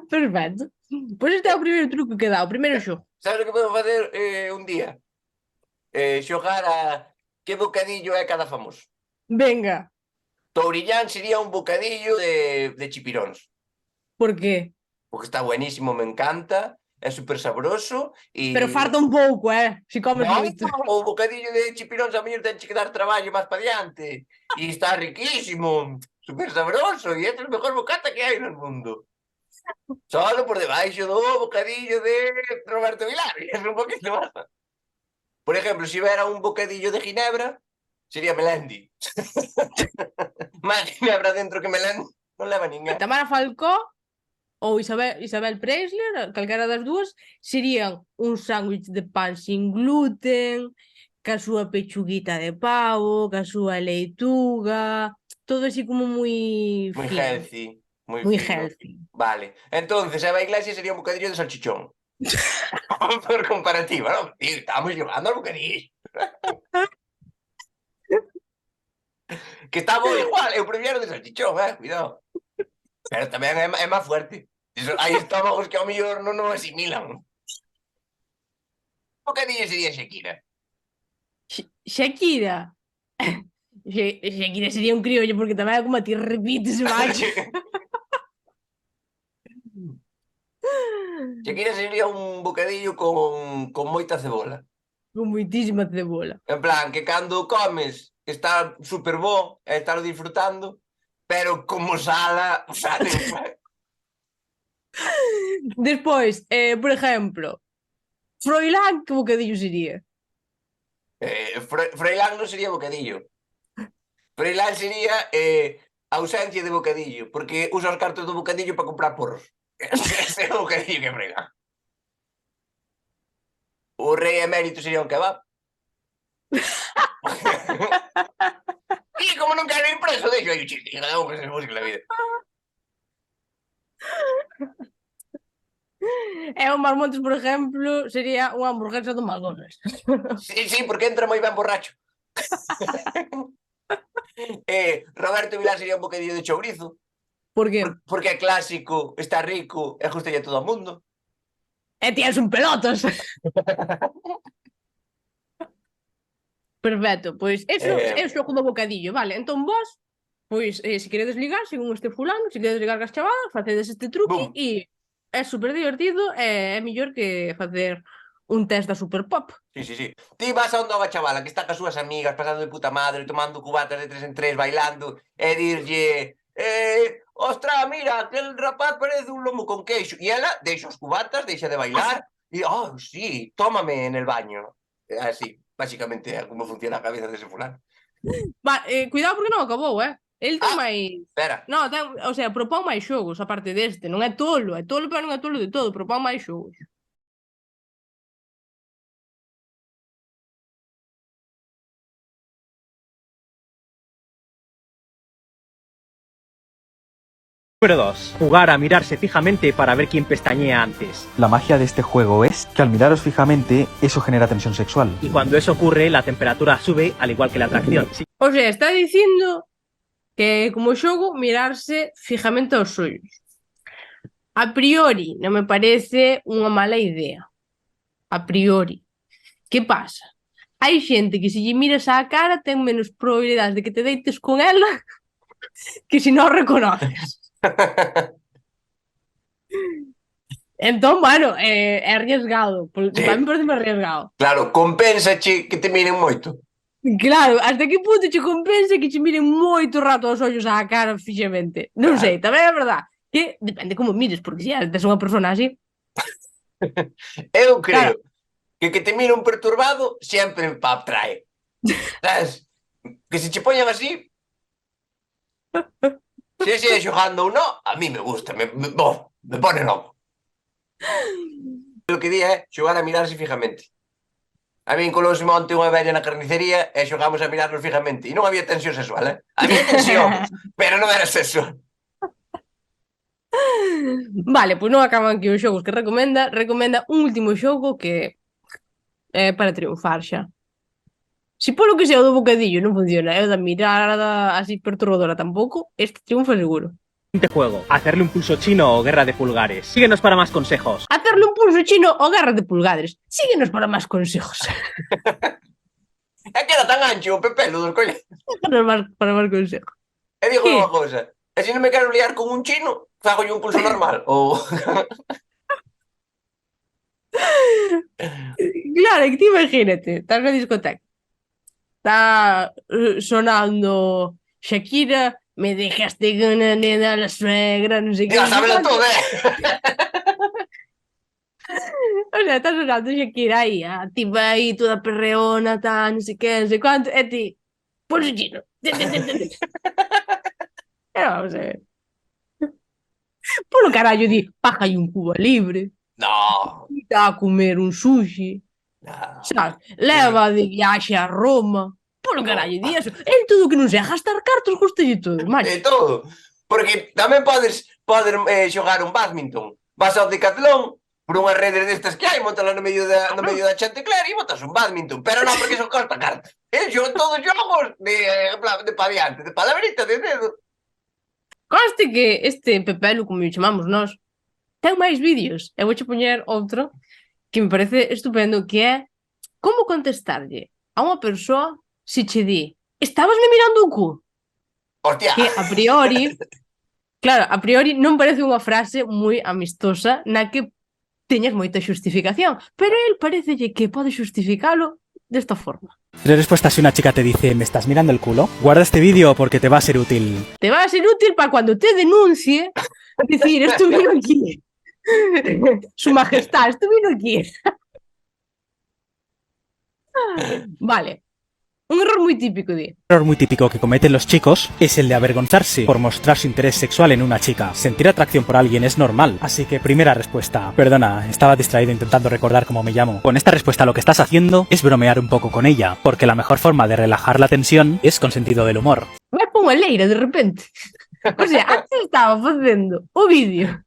Perfecto. Pois este é o primeiro truco que dá, o primeiro xogo. Sabes o que podemos facer un día? Xogar a que bocadillo é cada famoso. Venga, Tourillán sería un bocadillo de chipiróns, por qué? porque está buenísimo, me encanta, é super sabroso e... Pero farta un pouco, si comes No, moito. o bocadillo de chipiróns a mellor ten que dar traballo máis para diante e está riquísimo, super sabroso e é o mejor bocata que hai no mundo. Solo por debaixo do bocadillo de Roberto Vilar, e é un poquito máis. Por exemplo, se vera un bocadillo de Ginebra, sería Melendi. Máis Ginebra dentro que Melendi non leva ninguén. Tamara Falcó ou Isabel Preisler, calquera das dúas, serían un sándwich de pan sin gluten, ca súa pechuguita de pavo, ca súa leituga, todo así como moi Moi fino, healthy. moi fino. healthy. Vale. Entonces, Eva Iglesias sería un bocadillo de salchichón. Por comparativa, ¿no? Tío, estamos jugando al bocadillo. Que está moi igual, eu prefiero de salchichón, cuidado. Pero tamén é máis fuerte. Hai estómagos que ao mellor non o asimilan. O que dille sería Shakira? Shakira. Shakira sería un criollo porque tamén é como a ti repites, macho. Shakira sería un bocadillo con moita cebola. Con moitísima cebola. En plan, que cando comes está super bo e estás disfrutando, pero como sala, sale. Despois, por exemplo, Froilán, que bocadillo sería? Froilán non sería bocadillo. Froilán sería ausencia de bocadillo, porque usa os cartos do bocadillo para comprar porros. Ese é o bocadillo que frega. O rei emérito sería un kebab. E como non quero ir preso, deixo aí o chiste. Cada un que se busque la vida. E o Marmontes, por exemplo, sería unha hamburguesa do McDonald's. Sí, porque entra moi ben borracho. Roberto Vilar sería un bocadillo de chourizo. Por que? Porque é clásico, está rico e gustalle a todo o mundo. E tías un pelotas. Perfecto, pois eso é o xogo do bocadillo, vale? Entón vos, pois, se queredes ligar, según este fulano, se queredes ligar cas chavadas, facedes este truque e é super divertido e é mellor que facer un test da Super Pop. Sí. Ti vas a onde a chavala que está cas súas amigas pasando de puta madre, tomando cubatas de 3 en 3, bailando e dirlle ostra, mira, aquel rapaz parece un lomo con queixo e ela deixa os cubatas, deixa de bailar e, sí, tómame en el baño. Así, básicamente, é como funciona a cabeza dese fulano. Cuidado porque non acabou, El ten máis... Espera. No, o sea, propón máis xogos, aparte deste. Non é tolo, pero non é tolo de todo, propón máis xogos. Número 2. Jugar a mirarse fijamente para ver quién pestañea antes. La magia de este juego es que al miraros fijamente, eso genera tensión sexual. Y cuando eso ocurre, la temperatura sube, al igual que la atracción. O sea, está dicindo que como xogo mirarse fijamente aos ollos. A priori non me parece unha mala idea. A priori. Que pasa? Hai xente que se lle miras á cara ten menos probabilidades de que te deites con ela que se non reconoces. Entón, bueno, é arriesgado. Sí. Para mí parece arriesgado. Claro, compensache que te miren moito. Claro, hasta que punto che compensa que che miren moito rato aos ollos á cara fixamente. Non sei, tamén é verdad que depende como mires, porque se tes unha persona así... Eu creo que te mire un perturbado sempre pa atrae. Sabes? Que se che poñan así... Se sigue xogando ou non, a mí me gusta, me pone loco. O que di é xogar a mirarse fijamente. A mí colouse monte unha vella na carnicería e xogamos a mirarnos fijamente. E non había tensión sexual, Había tensión, pero non era sexual. Vale, pois non acaban aquí os xogos que recomenda un último xogo que é para triunfar xa. Si polo que sea o do bocadillo non funciona, é o da mirada así perturbadora tampouco, este triunfa seguro. Siguiente juego, hacerle un pulso chino o guerra de pulgares. Síguenos para más consejos. Hacerle un pulso chino o guerra de pulgares. Síguenos para más consejos. É que era tan ancho o pepelo dos colles. Para máis consejos. E digo unha cousa, e se non me quero liar con un chino, fago un pulso normal, ou... Claro, que ti imagínate, estás na discoteca. Está sonando Shakira, me dejaste con la nena, la suegra, non sei que. Ya, sábelo todo, O sea, está sonando Shakira aí, tipo aí, toda perreona, tal, non sei que, non sei cuánto, e ti, pulso chino. Vamos a ver. Polo carallo di, paja e un Cuba Libre. No. Está a comer un sushi. No. Sabes? Leva de viaxe a Roma. Polo carallo di eso. En todo que non sea gastar cartos, gostalle todo, macho. De todo. Porque tamén podes xogar un badminton. Vas ao Decathlon, por unhas redes destas que hai, montala no medio da Chantecler e botas un badminton, pero non porque son corta carta. Son todos xogos de pa diante, de palabrita, de dedo. Conste que este Pepelu, como o chamamos nós, ten máis vídeos. Eu vouche poñer outro que me parece estupendo, que é como contestarlle a unha persoa se che di "Estabas me mirando o cu?" Hostia. Que a priori, claro, a priori non parece unha frase moi amistosa na que teñas moita xustificación, pero el parecelle que pode xustificalo desta forma. ¿Qué respuesta si una chica te dice "me estás mirando el culo"? Guarda este vídeo porque te va a ser útil. Te va a ser útil para cuando te denuncie decir, estuvieron aquí. Su majestad, estuvieron aquí. Vale. Un error muy típico, di. Un error muy típico que cometen los chicos es el de avergonzarse por mostrar su interés sexual en una chica. Sentir atracción por alguien es normal, así que primera respuesta. Perdona, estaba distraído intentando recordar cómo me llamo. Con esta respuesta lo que estás haciendo es bromear un poco con ella, porque la mejor forma de relajar la tensión es con sentido del humor. Me pongo a leira de repente. O sea, antes estaba facendo o vídeo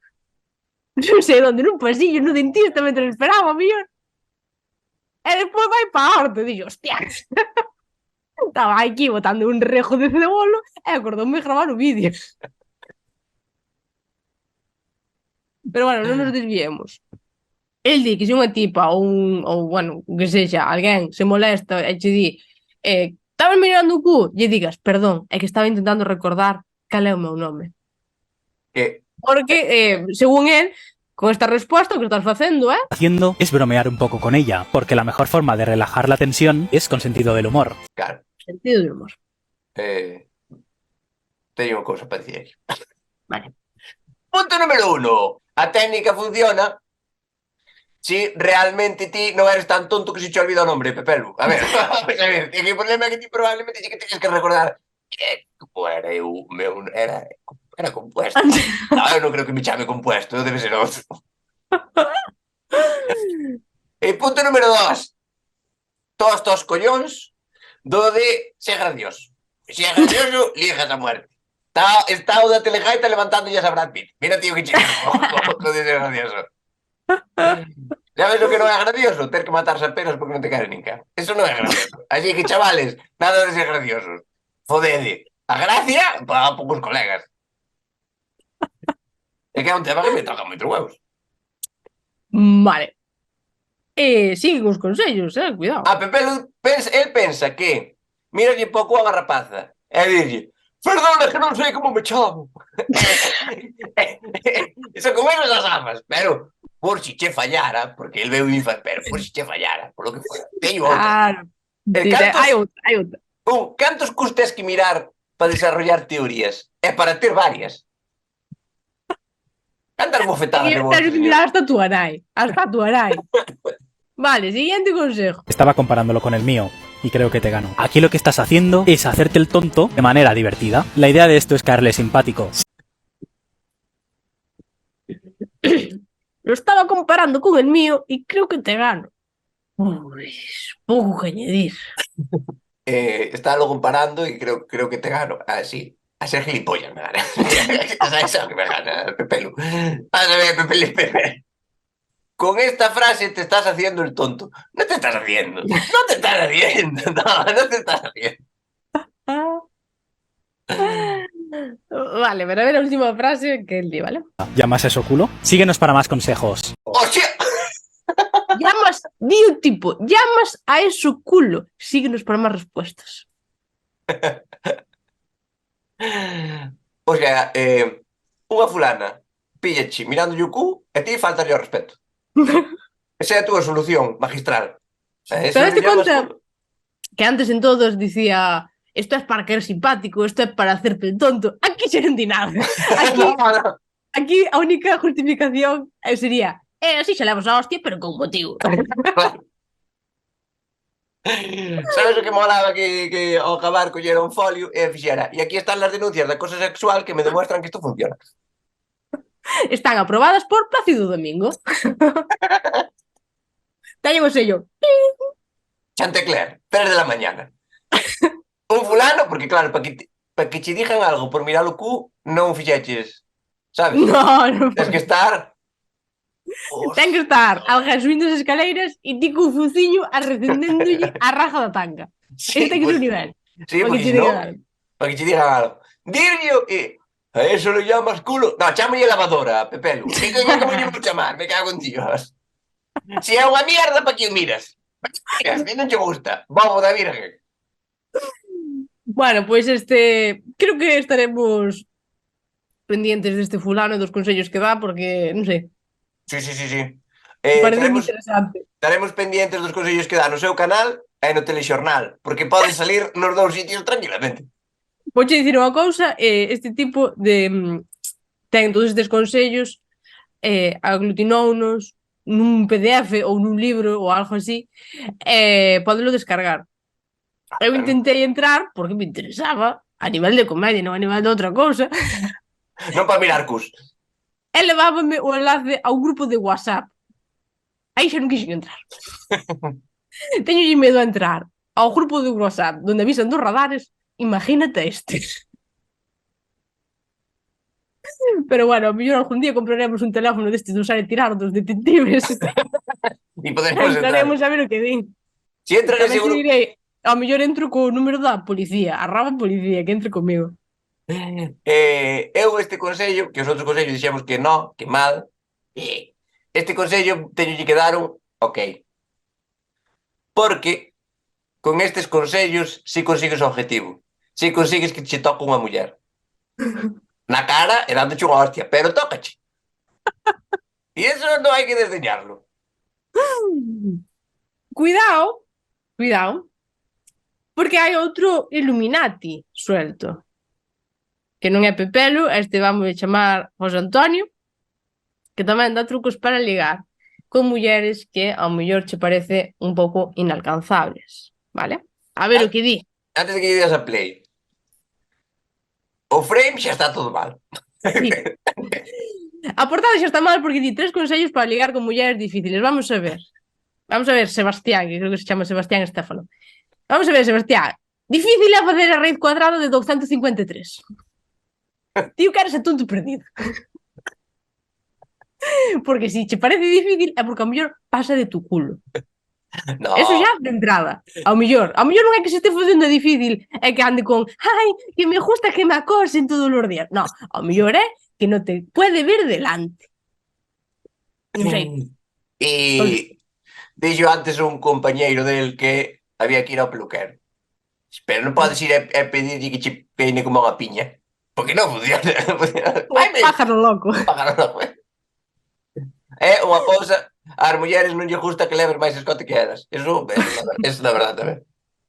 non sei onde, nun pasillo, no dentista, mentre esperaba, mellor. E despois vai pa arte, dixo, hostia. Estaba aquí botando un rejo de cebolo e acordoume gravar o vídeo. Pero bueno, non nos desviemos. El di que se unha tipa ou bueno, que sexa, alguén se molesta e che di "Estabas mirando o cu?" lle digas, perdón, é que estaba intentando recordar cal é o meu nome. Que Porque, según él, con esta respuesta o que estás facendo, Haciendo es bromear un poco con ella, porque la mejor forma de relajar la tensión es con sentido del humor. claro, sentido de humor. teño unha cousa para dicir. Vale. Punto número 1. A técnica funciona si realmente ti non eres tan tonto que se te olvida o nombre, Pepelu. A ver, vamos a ver. E que o problema é que ti probablemente sí que teñes que recordar como era eu, meu... Era compuesto. No, eu non creo que me chame compuesto, debe ser outro. E punto número 2. Todos collóns do de ser gracioso. Se é gracioso, ligas a muerte. Está o da Telegaita levantándolle a Brad Pitt. Mira, tío, que chico, co de ser gracioso. Sabes o que non é gracioso? Ter que matarse a penas porque non te quere nin cara. Eso non é gracioso. Así que, chavales, nada de ser graciosos. Fodede. A gracia, para poucos colegas. É que é un tema que me toca moito huevos. Vale. Siguen os consellos, cuidado. A Pepe el pensa que miralle pouco a rapaza e dille "Perdona, que non sei como me chamo." Iso con menos as amas, pero por si che fallara, porque el veu infa, pero por si che fallara, por lo que fuera. Teño outra. Claro. Hai outra. Cantos cus tes que mirar para desarrollar teorías? É para ter varias. Cantas bofetadas de vos. Tens que mirar hasta tu nai. Hasta tu nai. Vale, siguiente consejo. Estaba comparándolo con el mío y creo que te gano. Aquí lo que estás haciendo es hacerte el tonto de manera divertida. La idea de esto es caerle simpático. Lo estaba comparando con el mío y creo que te gano. Pues, pouco que añadir. Estaba comparando y creo que te gano. Sí. A ser gilipollas me gana. Eso es lo que me gana, Pepelu. Vas a ver, Pepe. Con esta frase te estás haciendo el tonto. No te estás haciendo. No te estás haciendo. No te estás haciendo. Vale, pero a ver la última frase que él di, ¿vale? ¿Llamas a eso culo? Síguenos para más consejos. ¡Hostia! Di un tipo, llamas a eso culo. Síguenos para más respuestas. O sea, unha fulana píllache mirando o cu e ti faltas o respeto. Esa é a túa solución magistral. Pero te conta que antes en todos dicía esto es para que eres simpático, esto es para hacerte el tonto. Aquí se non di nada. Aquí a única justificación sería así se levas a hostia, pero con motivo. Sabes o que molaba que ao acabar collera un folio e fixera e aquí están las denuncias de acoso sexual que me demuestran que isto funciona. Están aprobadas por Plácido Domingo. Teñen o sello. Chantecler, 3 de la mañana. Un fulano, porque claro, para que che digan algo por mirar o cu, non fixeches, sabes? No. Tens que estar Ten que estar alguén subindo as escaleiras e ti co fuciño arrecendéndolle a raja da tanga. Este ten que ser o nivel. Sí, Para que porque che si no, diga algo. para que che digan algo. Dirlo e... A eso lo llamas culo? No, chámolle lavadora, Pepelu. Que coño como lle vou chamar? Me cago en tíos. Si é unha mierda, pa que o miras? A mí non che gusta. Bobo da virgen. Bueno, pois creo que estaremos pendientes deste fulano e dos consellos que dá porque, non sei, Sí, sí, sí, sí. parece moi interesante. Estaremos pendientes dos consellos que dá no seu canal e no telexornal, porque pode salir nos dous sitios tranquilamente. Vouche dicir unha cousa, este tipo de ten todos estes consellos, aglutinounos nun PDF ou nun libro ou algo así, podelo descargar. Eu intentei entrar porque me interesaba a nivel de comedia, non a nivel de outra cousa, Non para mirar cus. e levábame o enlace a un grupo de WhatsApp. Aí xa non quixen entrar. Teñolle medo a entrar ao grupo de WhatsApp donde avisan dos radares. Imagínate este. Pero bueno, a mellor algún día compraremos un teléfono destes de usar e tirar dos detectives. E podemos entrar. Entraremos a ver o que din. Si entra Tamén nese te grupo... direi, ao mellor entro co número da policía, @policía, que entre comigo. Eu este consello, que os outros consellos dixemos que non, que mal, este consello teñolle que dar un ok. Porque con estes consellos si consigues o objetivo. Si consigues que che toque unha muller. Na cara e dándoche unha hostia, pero tócache. E eso non hai que desdeñarlo. Cuidado, porque hai outro Illuminati suelto. Que non é Pepelu, este vamos a chamar José Antonio, que tamén dá trucos para ligar con mulleres que ao mellor che parece un pouco inalcanzables, vale? A ver o que di. Antes de que lle des a play, o frame xa está todo mal. Sí. A portada xa está mal porque di 3 consellos para ligar con mulleres difíciles. Vamos a ver, Sebastián, que creo que se chama Sebastián Estéfano. Vamos a ver, Sebastián. Difícil é facer a raíz cuadrada de 253. Tío, que eres a tonto perdido. Porque se che parece difícil é porque ao mellor pasa de tu culo. No. Eso xa de entrada. Ao mellor non é que se este facendo difícil, é que ande con ai, que me gusta que me acosen todos os días. No, ao mellor é que non te puede ver delante. Non sei. E dixo antes un compañeiro del que había que ir ao peluquero. Pero non podes ir a pedirlle que che peine como unha piña. Porque non funciona. Pájaro loco. Pájaro loco. É unha cousa, ás mulleres non lle gusta que leves máis escote que elas. Eso na verdade tamén.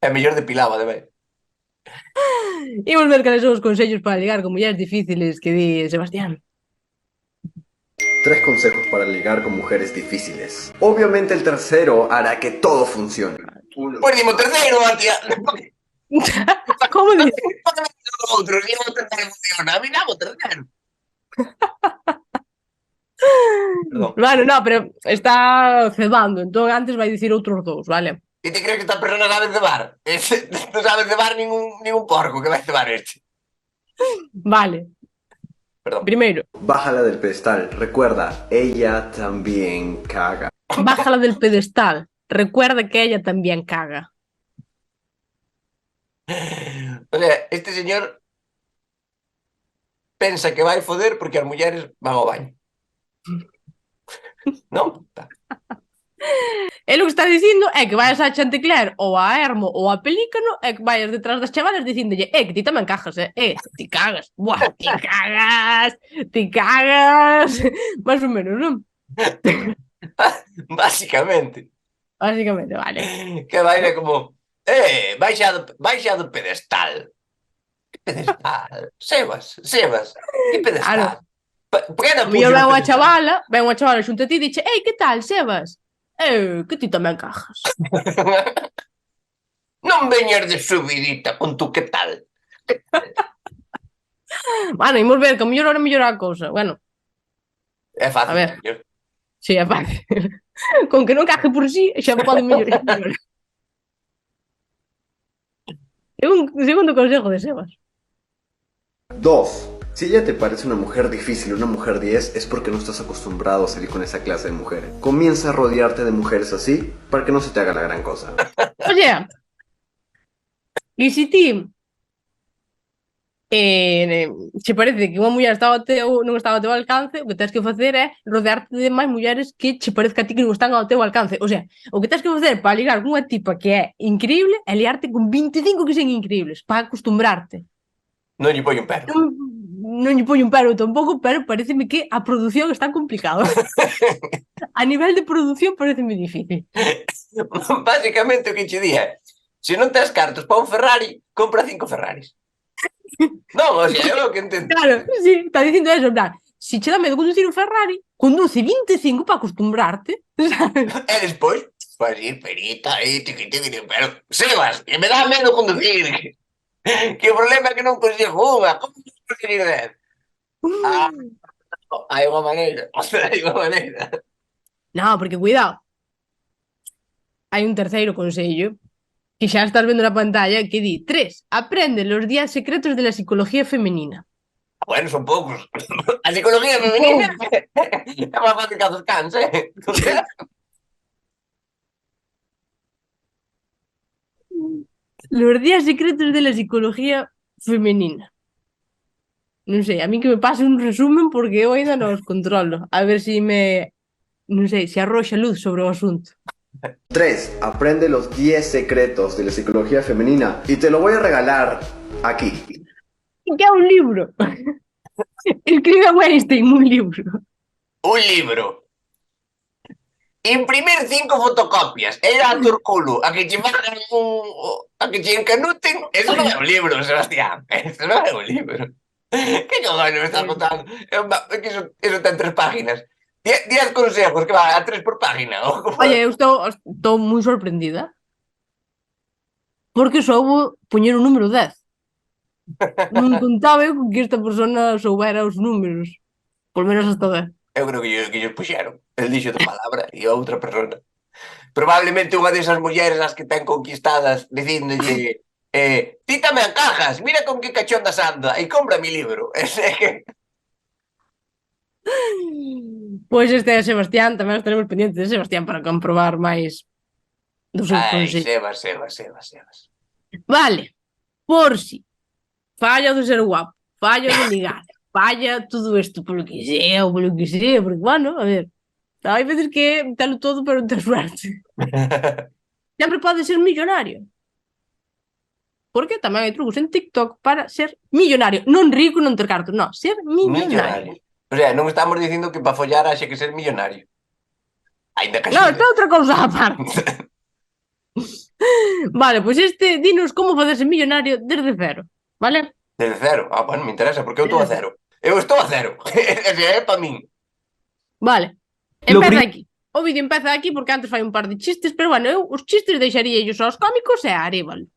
É mellor depilaba tamén. Imos ver cales son os consellos para ligar con mulleres difíciles que di Sebastián. 3 consejos para ligar con mujeres difíciles. Obviamente el tercero hará que todo funcione. Pois dimo terceiro, tía. Como dices? Porque me digo outro, si o terceiro funciona. A mí dame o terceiro. Perdón. Bueno, no, pero está cebando, entón antes vai dicir outros dous, vale? E te crees que esta persona sabe cebar? Non sabe cebar ningún porco que vai cebar este. Vale. Perdón. Primeiro, Bájala del pedestal. Recuerda, ella también caga. bájala del pedestal. Recuerda que ella también caga. O sea, este señor pensa que vai foder porque as mulleres van ao baño. Non? E o que está dicindo é que vayas a Chantecler ou a Hermo ou a Pelícano e que vayas detrás das chavalas dicíndolle que ti tamén cagas, ti cagas, buah, ti cagas, máis ou menos, non? Básicamente. Básicamente, vale. Que vai como, baixa do pedestal. Que pedestal? Sebas, que pedestal? Claro. Por que non Mellor puxo ven unha chavala xunto a ti e dixe, que tal, Sebas? Que ti tamén cajas. Non veñas de subidita con tu que tal. Bueno, imos ver, que a mellor ahora mellora a cousa. Bueno, É fácil. A ver. sí, é fácil. Con que non caje por si, xa pode mellorar. Segundo consejo de Sebas. 2. Si ella te parece una mujer difícil, una mujer 10, es porque no estás acostumbrado a salir con esa clase de mujeres. Comienza a rodearte de mujeres así para que no se te haga la gran cosa. O sea, e se ti se parece que unha muller non está ao teu alcance, o que tens que facer é rodearte de máis mulleres que che parezca a ti que non están ao teu alcance. O sea, o que tens que facer para ligar con unha tipa que é increíble é liarte con 25 que sean increíbles, para acostumbrarte. Non lle poño un pero. Non lle poño un pero tampouco, pero pareceme que a produción está complicada. A nivel de produción pareceme difícil. Básicamente o que che di é, se non tes cartos para un Ferrari, compra 5 Ferraris. Non, o sea, é o que entendo. Claro, sí, está dicindo eso, en plan, si che dá medo conducir un Ferrari, conduce 25 para acostumbrarte, sabes? E despois, vas ir perita aí, tiqui, pero, Sebas, que me dá medo conducir. Que o problema é que non consigo unha, como non conseguir 10? Hai unha maneira, hai unha maneira. No, porque cuidado. Hai un terceiro consello que xa estás vendo na pantalla que di 3. Aprende los 10 secretos de la psicología femenina. Bueno, son poucos. A psicología femenina é máis fácil que a dos cans, Los 10 secretos de la psicología femenina. Non sei, a mí que me pase un resumen porque eu ainda non os controlo. A ver se me... Non sei, se arroxa luz sobre o asunto. 3. Aprende los 10 secretos de la psicología femenina y te lo voy a regalar aquí. Que é un libro. Escribe Weinstein un libro. Un libro. Imprimir 5 fotocopias e ir a Turculo a que che fagan a que che encanuten. Eso non é un libro, Sebastián. Eso non é un libro. Que cojones me estás contando? É que eso ten 3 páginas. 10 consejos que van a 3 por página. Oye, eu estou moi sorprendida. Porque soubo poñer o número 10. Non contaba eu con que esta persona soubera os números. Por menos hasta 10. Eu creo que ellos puxeron. El dixo de palabra e a outra persona. Probablemente unha desas mulleres as que ten conquistadas dicíndolle ti tamén cajas, mira con que cachondas anda e compra mi libro. Pois este é Sebastián, tamén estaremos pendientes de Sebastián para comprobar máis dos seus consellos. Sebas. Vale, por si falla de ser guapo, falla de ligar, falla todo isto polo que sea, porque, bueno, a ver, hai veces que telo todo pero non ter suerte. Sempre pode ser millonario. Porque tamén hai trucos en TikTok para ser millonario. Non rico, non ter cartos, non, ser millonario. O sea, non estamos dicindo que para follar haxe que ser millonario. Ainda que non, está outra cousa aparte. Vale, pois dinos como facerse millonario desde cero, vale? Desde cero? Bueno, me interesa, porque eu estou a cero. Eu estou a cero. Ese é para min. Vale, empeza aquí. O vídeo empeza aquí porque antes fai un par de chistes, pero bueno, eu os chistes deixaría ellos aos cómicos e a Arévalo.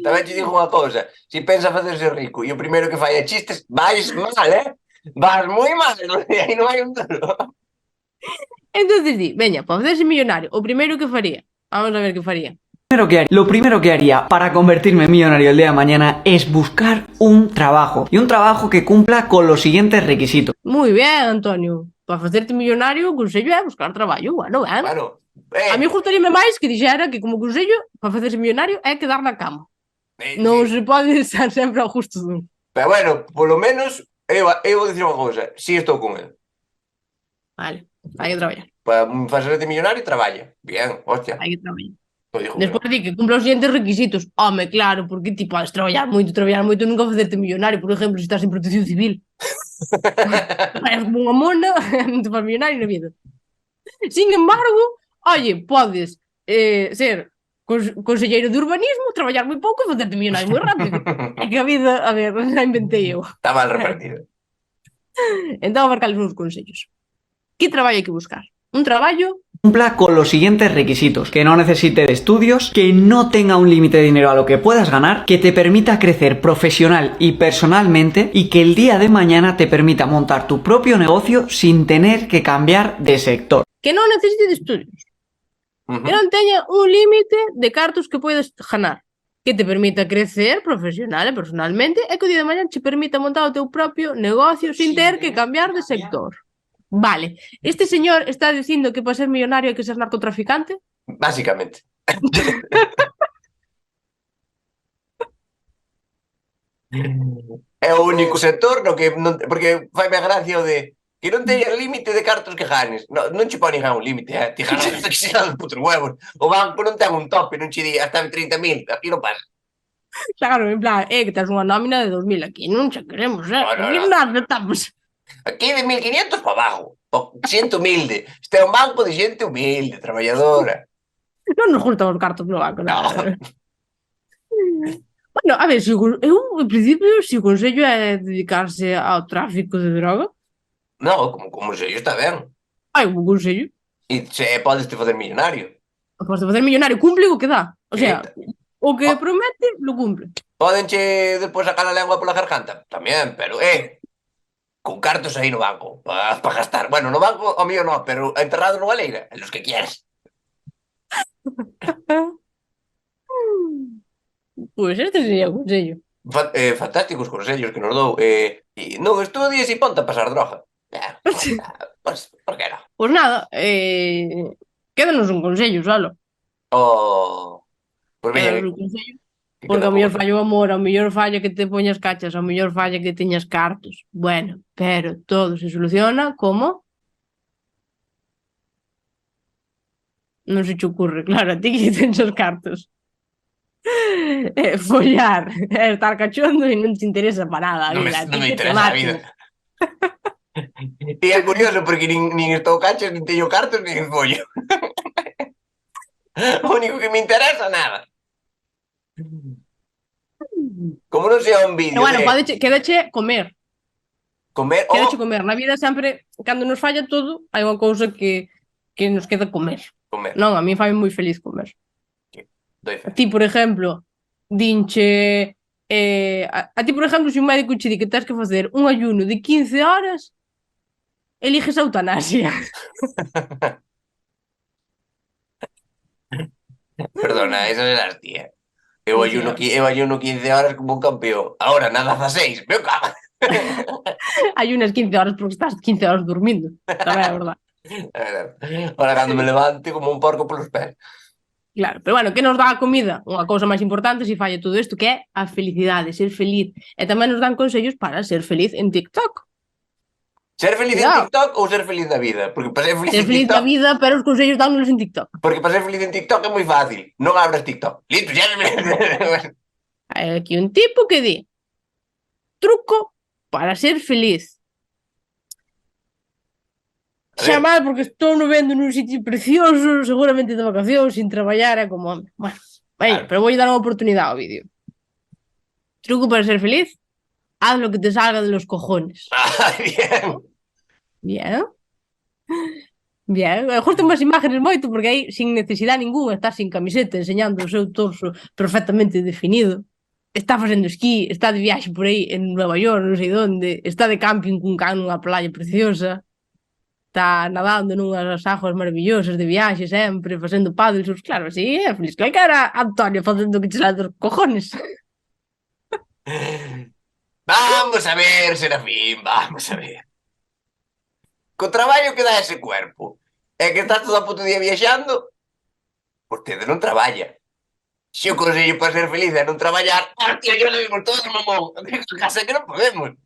Tamén te digo unha cousa, se pensa facerse rico e o primeiro que fai é chistes, vais mal, vas moi mal, aí non hai un duro. Entonces di, veña, para facerse millonario, o primeiro que faría, vamos a ver que faría. Lo primero que haría para convertirme en millonario el día de mañana es buscar un trabajo, y un trabajo que cumpla con los siguientes requisitos. Muy bien, Antonio, para facerte millonario o consello é buscar traballo, bueno, ben. Bueno, a mí gustaríame máis que dixera que como consello para facerse millonario é quedar na cama. Non se pode estar sempre ao justo dun. Pero bueno, polo menos eu vou dicir unha cousa, si estou con el. Vale, hai que traballar. Para facerte millonario, traballa. Bien, hostia. Hai que traballar. Despois di que cumpla os siguientes requisitos. Home, claro, porque ti podes traballar moito e nunca facerte millonario, por exemplo, se estás en protección civil. És como unha mona, non te faz millonario na vida. Sin embargo, oye, podes ser conselleiro de urbanismo, traballar moi pouco e facerte millonario moi rápido. É que a vida, a ver, xa inventei eu. Está mal repartido. Entón, marcar os meus consellos. Que traballo hai que buscar? Un traballo cumpla con los siguientes requisitos, que no necesite de estudios, que no tenga un límite de dinero a lo que puedas ganar, que te permita crecer profesional y personalmente y que el día de mañana te permita montar tu propio negocio sin tener que cambiar de sector. Que non necesite de estudios. Que non teña un límite de cartos que podes ganar. que te permita crecer profesional e personalmente e que o día de mañá che permita montar o teu propio negocio sin ter que cambiar de sector. Vale, este señor está dicindo que para ser millonario hai que ser narcotraficante? Básicamente. É o único sector no que non, porque faime a gracia o de que non teñas límite de cartos que ganes. Non che pode ninguén un límite, ti ganas hasta que se dan putos huevos. O banco non ten un tope, non che di hasta 30.000, aquí non pasa. Claro, en plan, que tes unha nómina de 2.000 aquí, non che queremos, aquí non aceptamos. Aquí de 1.500 para abajo. Xente humilde. Este é un banco de xente humilde, traballadora. Non nos gustan os cartos no banco, non. Bueno, a ver, eu, en principio, se o consello é dedicarse ao tráfico de droga, No, como sei, está ben. hai un consello. E se podes te fazer millonario. Podes facer millonario, cumple o que dá. O sea, o que promete, lo cumple. Podenche depois sacar a lengua pola garganta. Tamén, pero, con cartos aí no banco, para gastar. Bueno, no banco, o mío no, pero enterrado nunha leira, en los que quieras. Pois este sería o consello. Fantásticos consellos que nos dou. Non estudies e ponte a pasar droga. Pues, por que non? Pois nada, quédanos un consello, solo. Pues veña, Quédanos un consello. Porque ao mellor falla o amor, ao mellor falla que te poñas cachas, ao mellor falla que teñas cartos. Bueno, pero todo se soluciona como... Non se che ocurre, claro, a ti que tens os cartos. Follar, estar cachondo e non te interesa para nada a vida. Non me interesa a vida. E é curioso porque nin estou cachas, nin teño cartos, nin follo. O único que me interesa, nada. Como non sea un vídeo Bueno, de... quédache comer. Comer Quédache comer. Na vida sempre, cando nos falla todo, hai unha cousa que nos queda comer. Comer. Non, a mí fai moi feliz comer. Doi fe. Ti, por exemplo, dinche... a ti, por exemplo, se un médico che di que tens que facer un ayuno de 15 horas, eliges a eutanasia. Perdona, esa serás tía. Eu ayuno 15 horas como un campeón. Ahora nadas a 6. Meu cago. Ayunas 15 horas porque estás 15 horas dormindo. Tamén é verdade. Ahora cando me levante como un porco polos pés. Claro, pero bueno, que nos dá a comida? Unha cousa máis importante se falla todo isto, que é a felicidade, ser feliz. E tamén nos dan consellos para ser feliz en TikTok. Ser feliz en TikTok ou ser feliz na vida? Porque para ser feliz Ser en feliz TikTok... na vida, pero os consellos dándolos en TikTok. Porque para ser feliz en TikTok é moi fácil. Non abras TikTok. Listo, xa Hai aquí un tipo que di: truco para ser feliz. Xa mal, porque estou no vendo nun sitio precioso, seguramente de vacacións, sin traballar, é como... Bueno, pero vou dar unha oportunidade ao vídeo. Truco para ser feliz: haz lo que te salga de los cojones. Bien. Bien. Bien. Justo unhas imágenes moito, porque aí, sin necesidade ninguna, está sin camiseta, enseñando o seu torso perfectamente definido. Está facendo esquí, está de viaxe por aí en Nueva York, non sei onde, está de camping cun can nunha playa preciosa, está nadando nunhas aguas maravillosas de viaxe sempre, facendo paddles, claro, así é feliz. Claro que era Antonio facendo o que te sale dos cojones. Vamos a ver, Serafín, vamos a ver. Co traballo que dá ese cuerpo é que estás todo a puto día viaxando, vostede non traballa. Se o consello para ser feliz é non traballar, hostia, yo lo vimos todos, mamón. Casa que non podemos.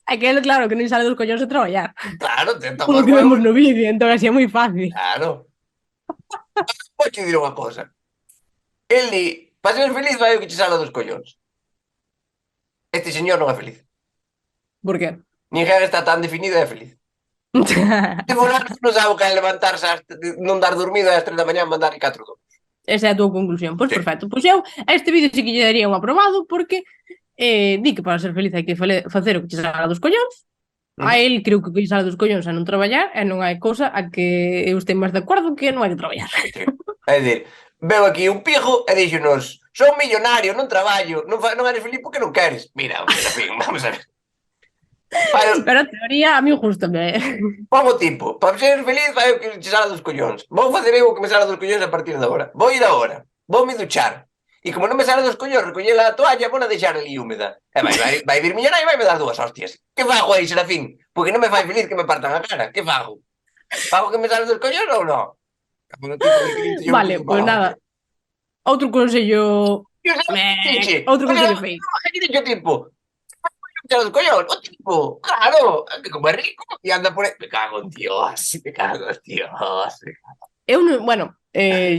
É que, claro, que non sale dos collóns de traballar. Claro, tenta Como que vemos no vídeo, entón así é moi fácil. Claro. Vou te dir unha cosa. El di, para ser feliz vai o que che sala dos collóns. Este señor non é feliz. Por qué? Ninguén está tan definido e é feliz. De volar non sabe o que é levantarse, non dar dormido ás 3 da mañá e mandar 4 dous. Esa é a tua conclusión. Pois perfecto. Pois eu a este vídeo sí que lle daría un aprobado porque di que para ser feliz hai que facer o que che salga dos collóns. A él creo que o que lle sale dos collóns é non traballar e non hai cousa a que eu este máis de acordo que non hai que traballar. É dicir, veo aquí un pijo e díxonos: son millonario, non traballo, non eres feliz porque non queres. Mira, Serafín, vamos a ver. Pero a teoría a mí gustame. Pomo tipo, para ser feliz vai o que che sala dos collóns. Vou facer eu o que me sala dos collóns a partir de agora. Vou ir agora, voume duchar. E como non me sale dos collóns recoller a toalla, vou a deixar ali húmeda. E vai vir miña nai e vai me dar 2 hostias. Que fago aí, Serafín? Porque non me fai feliz que me partan a cara. Que fago? Fago que me sale dos collóns ou non? Vale, pois nada. Outro consello... Outro consello feito. Que dixo tipo, dos collóns, o tipo, claro, que como é rico e anda por aí. Me cago en Dios, me cago en Dios. Eu non... Bueno,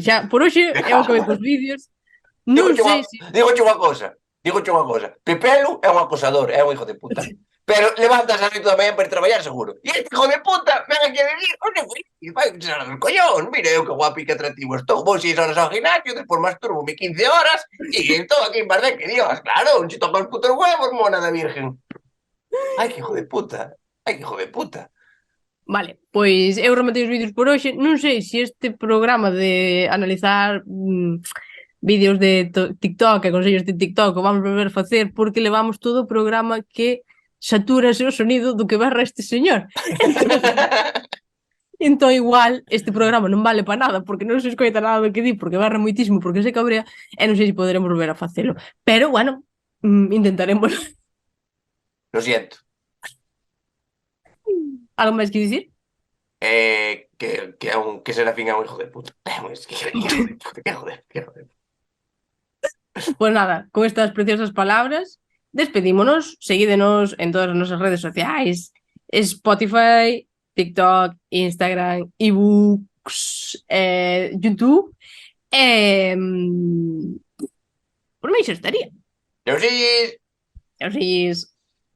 xa, por hoxe é o que ve cos vídeos. Non sei se... Digoche unha cosa. Pepelu é un acosador, é un hijo de puta. Pero levantas a 8 da mañá para ir traballar seguro. E este hijo de puta ven aquí a vivir, onde foi? E vai que será dos collón. Mira eu que guapo e que atractivo estou. Vou 6 horas ao gimnasio, despois masturbo-me 15 horas e estou aquí en Bardeque, Dios. Claro, un chito con os putos huevos, mona da virgen. Ai, que hijo de puta. Vale, pois eu rematei os vídeos por hoxe. Non sei se este programa de analizar vídeos de TikTok e consellos de TikTok o vamos volver a facer porque levamos todo o programa que satúrase o sonido do que berra este señor. Entón igual este programa non vale para nada porque non se escoita nada do que di porque berra moitísimo, porque se cabrea e non sei se poderemos volver a facelo. Pero, bueno, intentaremos. Lo siento. Algo máis que dicir? Que Serafín é un hijo de puta. Que joder. Pois nada, con estas preciosas palabras despedímonos, seguídenos en todas as nosas redes sociais, Spotify, TikTok, Instagram, ebooks, YouTube, por mí xa estaría. Deusis. Deusis.